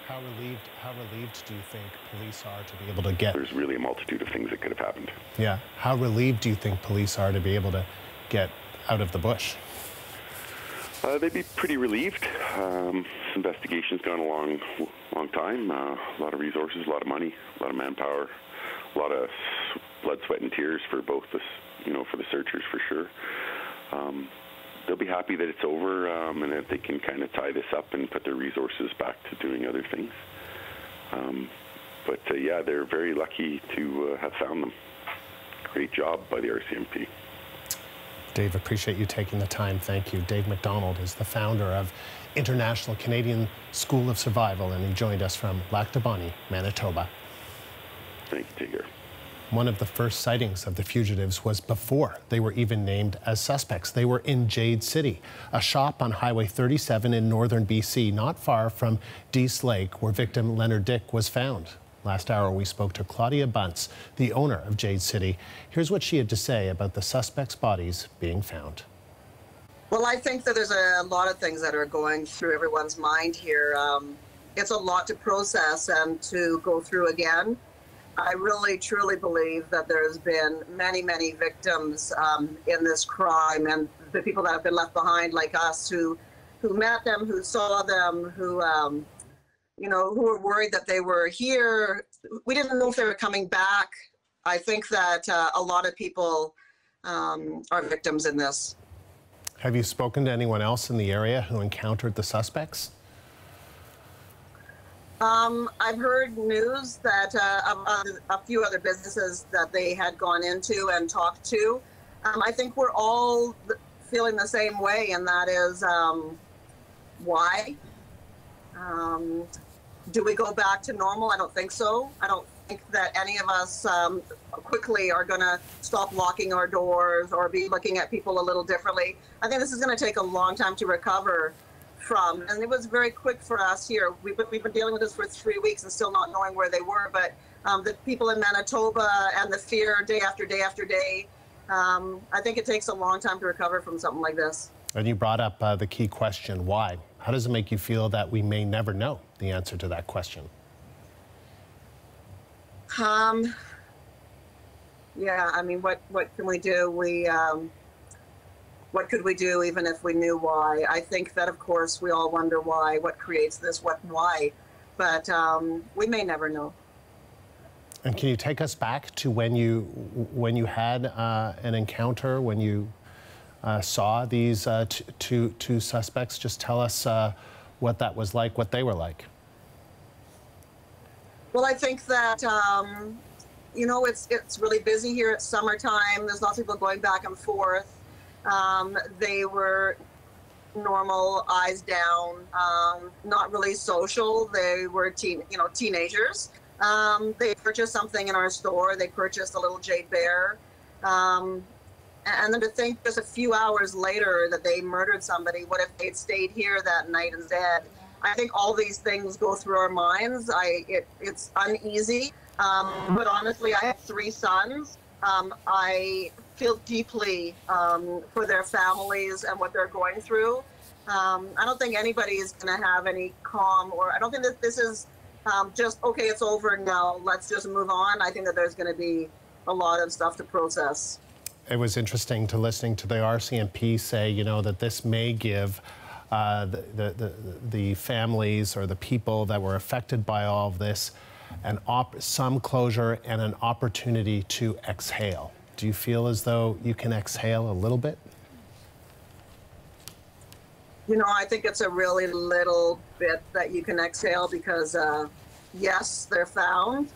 How relieved do you think police are to be able to get... There's really a multitude of things that could have happened. Yeah. How relieved do you think police are to be able to get out of the bush? They'd be pretty relieved. This investigation's gone a long time. A lot of resources, a lot of money, a lot of manpower, a lot of blood, sweat, and tears for both the, for the searchers for sure. They'll be happy that it's over, and that they can kind of tie this up and put their resources back to doing other things. But yeah, they're very lucky to have found them. Great job by the RCMP. Dave, appreciate you taking the time. Thank you. Dave McDonald is the founder of International Canadian School of Survival, and he joined us from Lac du Bonnet, Manitoba. Thank you. Take care. One of the first sightings of the fugitives was before they were even named as suspects. They were in Jade City, a shop on Highway 37 in northern BC, not far from Deese Lake, where victim Leonard Dick was found. Last hour, we spoke to Claudia Bunce, the owner of Jade City. Here's what she had to say about the suspects' bodies being found. Well, I think that there's a lot of things that are going through everyone's mind here. It's a lot to process and to go through again. I really, truly believe that there's been many, many victims in this crime, and the people that have been left behind, like us, who met them, who saw them, who were worried that they were here. We didn't know if they were coming back. I think that a lot of people are victims in this. Have you spoken to anyone else in the area who encountered the suspects? I've heard news that a few other businesses that they had gone into and talked to. I think we're all feeling the same way, and that is why? Do we go back to normal? I don't think so. I don't think that any of us quickly are going to stop locking our doors or be looking at people a little differently. I think this is going to take a long time to recover from. And it was very quick for us here. We've been dealing with this for 3 weeks and still not knowing where they were. But the people in Manitoba and the fear day after day after day, I think it takes a long time to recover from something like this. And you brought up the key question, why? How does it make you feel that we may never know the answer to that question? Yeah, I mean, what can we do? What could we do even if we knew why? I think that, of course, we all wonder why, what creates this, why, but we may never know. And can you take us back to when you had an encounter, when you saw these two suspects? Just tell us what that was like, what they were like. Well, I think that, you know, it's really busy here. It's summertime. There's lots of people going back and forth. They were normal, eyes down, not really social. They were teenagers. They purchased something in our store. They purchased a little jade bear. And then to think just a few hours later that they murdered somebody, what if they'd stayed here that night instead? I think all these things go through our minds. It's uneasy. But honestly, I have 3 sons. I feel deeply for their families and what they're going through. I don't think anybody is going to have any calm, or I don't think that this is just, okay, it's over now, let's just move on. I think that there's going to be a lot of stuff to process. It was interesting to listening to the RCMP say, you know, that this may give the families or the people that were affected by all of this some closure and an opportunity to exhale. Do you feel as though you can exhale a little bit? You know, I think it's a really little bit that you can exhale because, yes, they're found,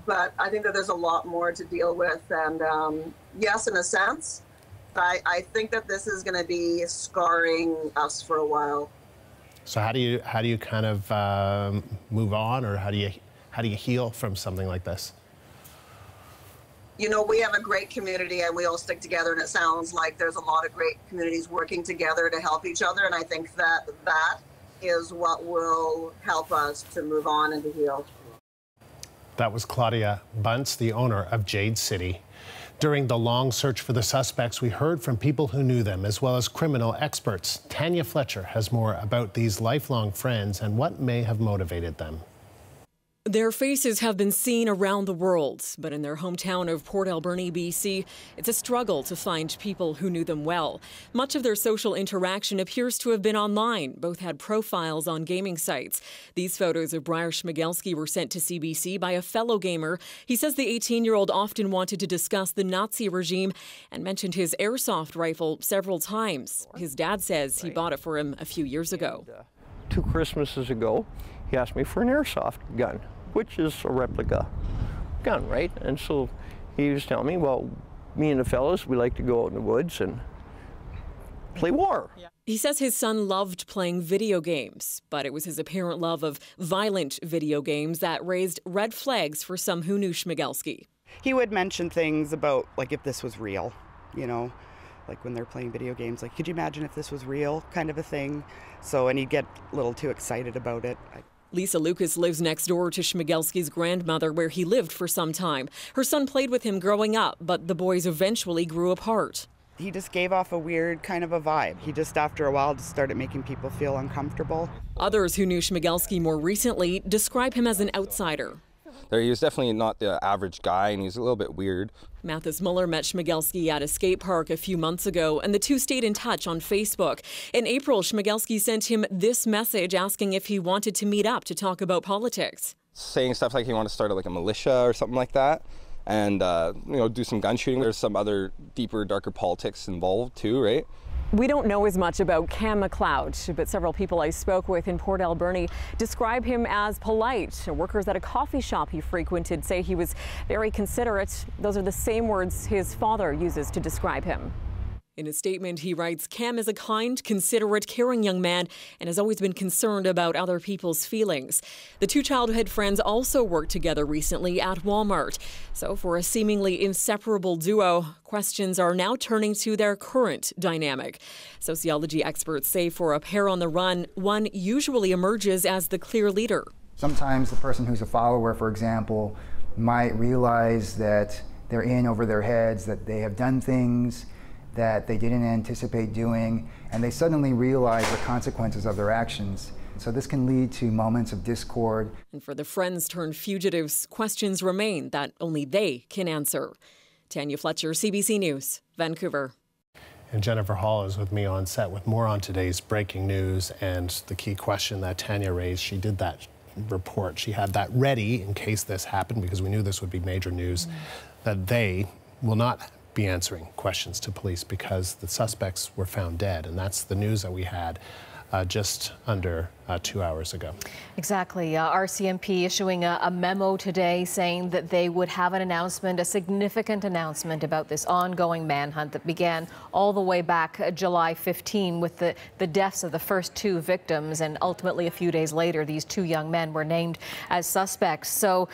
but I think that there's a lot more to deal with. And yes, in a sense, I think that this is going to be scarring us for a while. So how do you kind of move on, or how do you heal from something like this? You know, we have a great community and we all stick together, and it sounds like there's a lot of great communities working together to help each other, and I think that that is what will help us to move on and to heal. That was Claudia Bunce, the owner of Jade City. During the long search for the suspects, we heard from people who knew them, as well as criminal experts. Tanya Fletcher has more about these lifelong friends and what may have motivated them. Their faces have been seen around the world, but in their hometown of Port Alberni, BC, it's a struggle to find people who knew them well. Much of their social interaction appears to have been online. Both had profiles on gaming sites. These photos of Bryer Schmegelsky were sent to CBC by a fellow gamer. He says the 18-year-old often wanted to discuss the Nazi regime and mentioned his airsoft rifle several times. His dad says he bought it for him a few years ago. 2 Christmases ago, he asked me for an airsoft gun, which is a replica gun, right? And so he was telling me, well, me and the fellas, we like to go out in the woods and play war. He says his son loved playing video games, but it was his apparent love of violent video games that raised red flags for some who knew Schmegelsky. He would mention things about, like, if this was real, you know, like when they're playing video games, like, could you imagine if this was real, kind of a thing. So, and he'd get a little too excited about it. Lisa Lucas lives next door to Schmegelsky's grandmother, where he lived for some time. Her son played with him growing up, but the boys eventually grew apart. He just gave off a weird kind of a vibe. He just, after a while, just started making people feel uncomfortable. Others who knew Schmegelsky more recently describe him as an outsider. He was definitely not the average guy, and he's a little bit weird. Mathis Muller met Schmegelsky at a skate park a few months ago, and the two stayed in touch on Facebook. In April, Schmegelsky sent him this message asking if he wanted to meet up to talk about politics. Saying stuff like he wanted to start like a militia or something like that, and you know, do some gun shooting. There's some other deeper, darker politics involved too, right? We don't know as much about Cam McLeod, but several people I spoke with in Port Alberni describe him as polite. Workers at a coffee shop he frequented say he was very considerate. Those are the same words his father uses to describe him. In a statement, he writes, Cam is a kind, considerate, caring young man and has always been concerned about other people's feelings. The two childhood friends also worked together recently at Walmart. So for a seemingly inseparable duo, questions are now turning to their current dynamic. Sociology experts say for a pair on the run, one usually emerges as the clear leader. Sometimes the person who's a follower, for example, might realize that they're in over their heads, that they have done things that they didn't anticipate doing, and they suddenly realize the consequences of their actions. So this can lead to moments of discord. And for the friends turned fugitives, questions remain that only they can answer. Tanya Fletcher, CBC News, Vancouver. And Jennifer Hall is with me on set with more on today's breaking news and the key question that Tanya raised. She did that report. She had that ready in case this happened, because we knew this would be major news, that they will not be answering questions to police because the suspects were found dead. And that's the news that we had just under 2 hours ago. Exactly. RCMP issuing a memo today saying that they would have an announcement, a significant announcement about this ongoing manhunt that began all the way back July 15 with the deaths of the first two victims, and ultimately a few days later these two young men were named as suspects. So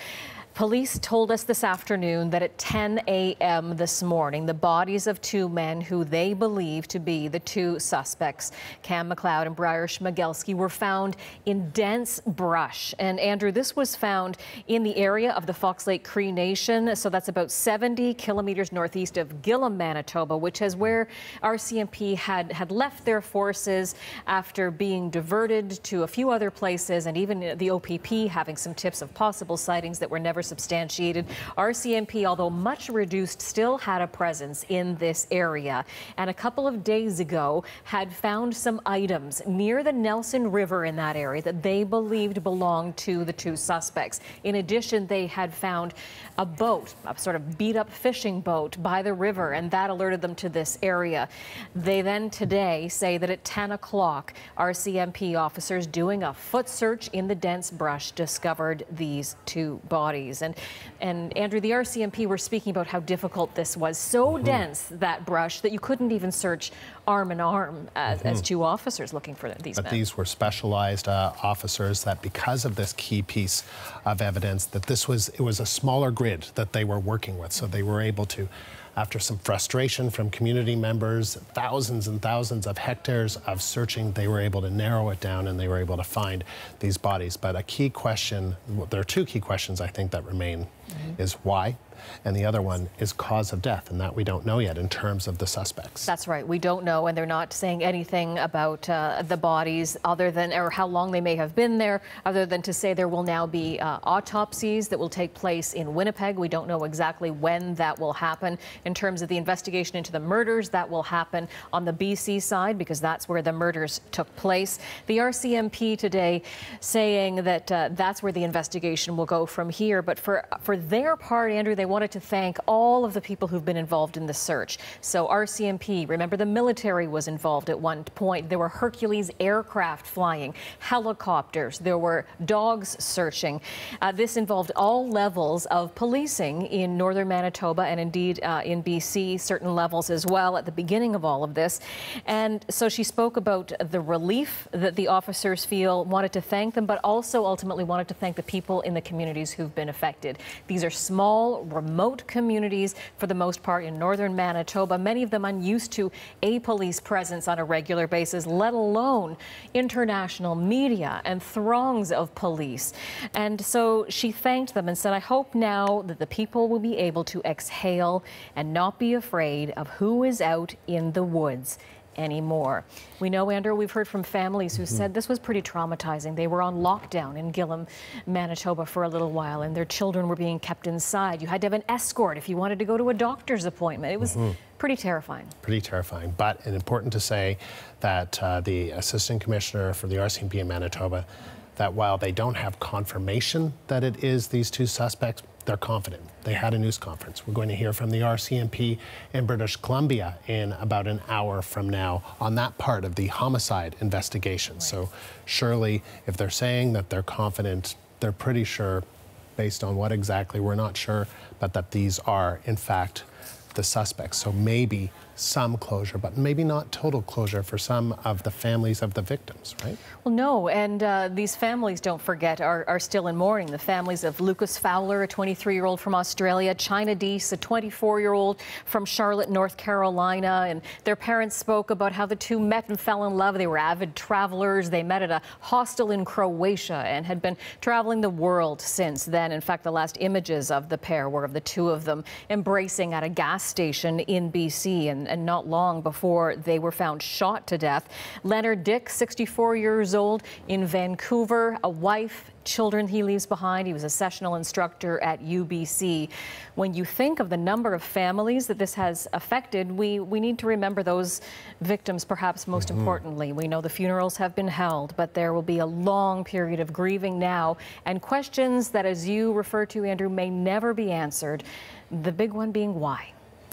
police told us this afternoon that at 10 a.m. this morning, the bodies of two men who they believe to be the two suspects, Cam McLeod and Bryer Schmegelsky, were found in dense brush. And Andrew, this was found in the area of the Fox Lake Cree Nation. So that's about 70 kilometers northeast of Gillam, Manitoba, which is where RCMP had left their forces after being diverted to a few other places, and even the OPP having some tips of possible sightings that were never substantiated. RCMP, although much reduced, still had a presence in this area, and a couple of days ago had found some items near the Nelson River in that area that they believed belonged to the two suspects. In addition, they had found a boat, a sort of beat-up fishing boat by the river, and that alerted them to this area. They then today say that at 10 o'clock, RCMP officers doing a foot search in the dense brush discovered these two bodies. And Andrew, the RCMP were speaking about how difficult this was. So dense, that brush, that you couldn't even search arm in arm as two officers looking for these men. But these were specialized officers that, because of this key piece of evidence, that it was a smaller grid that they were working with. So they were able to, after some frustration from community members, thousands and thousands of hectares of searching, they were able to narrow it down and they were able to find these bodies. But a key question, well, there are two key questions I think that remain, is why? And the other one is cause of death, and that we don't know yet in terms of the suspects. That's right. We don't know, and they're not saying anything about the bodies other than, or how long they may have been there, other than to say there will now be autopsies that will take place in Winnipeg. We don't know exactly when that will happen. In terms of the investigation into the murders, that will happen on the BC side, because that's where the murders took place. The RCMP today saying that that's where the investigation will go from here. But for their part, Andrew, they wanted to thank all of the people who've been involved in the search. So RCMP, remember, the military was involved at one point. There were Hercules aircraft flying, helicopters, there were dogs searching. This involved all levels of policing in northern Manitoba and indeed in BC, certain levels as well at the beginning of all of this. And so she spoke about the relief that the officers feel, wanted to thank them, but also ultimately wanted to thank the people in the communities who've been affected. These are small, remote communities, for the most part in northern Manitoba, many of them unused to a police presence on a regular basis, let alone international media and throngs of police. And so she thanked them and said, I hope now that the people will be able to exhale and not be afraid of who is out in the woods anymore. We know, Andrew, we've heard from families who said this was pretty traumatizing. They were on lockdown in Gillam, Manitoba for a little while, and their children were being kept inside. You had to have an escort if you wanted to go to a doctor's appointment. It was pretty terrifying. Pretty terrifying. But it's important to say that the Assistant Commissioner for the RCMP in Manitoba, that while they don't have confirmation that it is these two suspects, they're confident. They had a news conference. We're going to hear from the RCMP in British Columbia in about an hour from now on that part of the homicide investigation. Right. So surely, if they're saying that they're confident, they're pretty sure, based on what exactly, we're not sure, but that these are, in fact, the suspects. So maybe some closure, but maybe not total closure for some of the families of the victims, right? Well, no, and these families, don't forget, are still in mourning. The families of Lucas Fowler, a 23-year-old from Australia, China Deese, a 24-year-old from Charlotte, North Carolina, and their parents spoke about how the two met and fell in love. They were avid travelers. They met at a hostel in Croatia and had been traveling the world since then. In fact, the last images of the pair were of the two of them embracing at a gas station in BC, and not long before they were found shot to death. Leonard Dick, 64 years old, in Vancouver, a wife, children he leaves behind. He was a sessional instructor at UBC. When you think of the number of families that this has affected, we need to remember those victims perhaps most importantly. We know the funerals have been held, but there will be a long period of grieving now, and questions that, as you refer to, Andrew, may never be answered. The big one being why.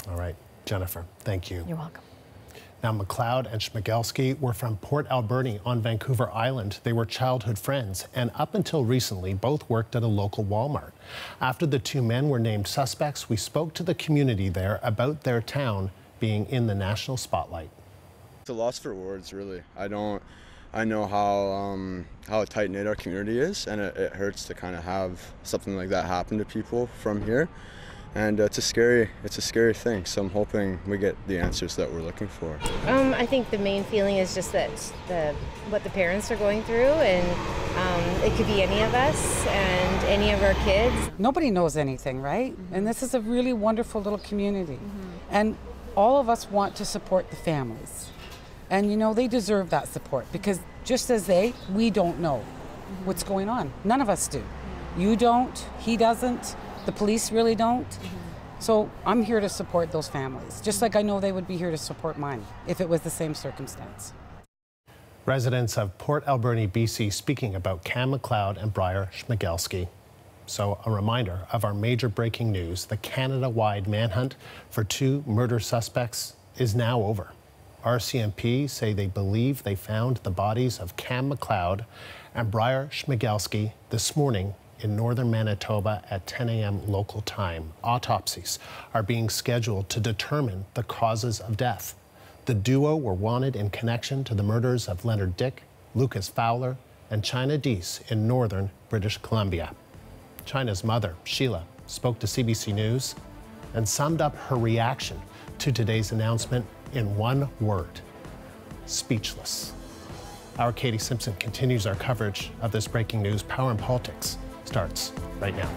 All right, Jennifer, thank you. You're welcome. Now, McLeod and Schmegelsky were from Port Alberni on Vancouver Island. They were childhood friends, and up until recently, both worked at a local Walmart. After the two men were named suspects, we spoke to the community there about their town being in the national spotlight. It's a loss for words, really. I know how tight-knit our community is, and it hurts to kind of have something like that happen to people from here. And it's a scary thing, so I'm hoping we get the answers that we're looking for. I think the main feeling is just that what the parents are going through, and it could be any of us and any of our kids. Nobody knows anything, right? And this is a really wonderful little community. And all of us want to support the families. And you know, they deserve that support, because just as we don't know what's going on. None of us do. You don't, he doesn't. The police really don't. So I'm here to support those families, just like I know they would be here to support mine if it was the same circumstance. Residents of Port Alberni, BC, speaking about Cam McLeod and Bryer Schmegelsky. So a reminder of our major breaking news: the Canada-wide manhunt for two murder suspects is now over. RCMP say they believe they found the bodies of Cam McLeod and Bryer Schmegelsky this morning in northern Manitoba at 10 a.m. local time. Autopsies are being scheduled to determine the causes of death. The duo were wanted in connection to the murders of Leonard Dick, Lucas Fowler, and China Deese in northern British Columbia. China's mother, Sheila, spoke to CBC News and summed up her reaction to today's announcement in one word: speechless. Our Katie Simpson continues our coverage of this breaking news. Power and Politics starts right now.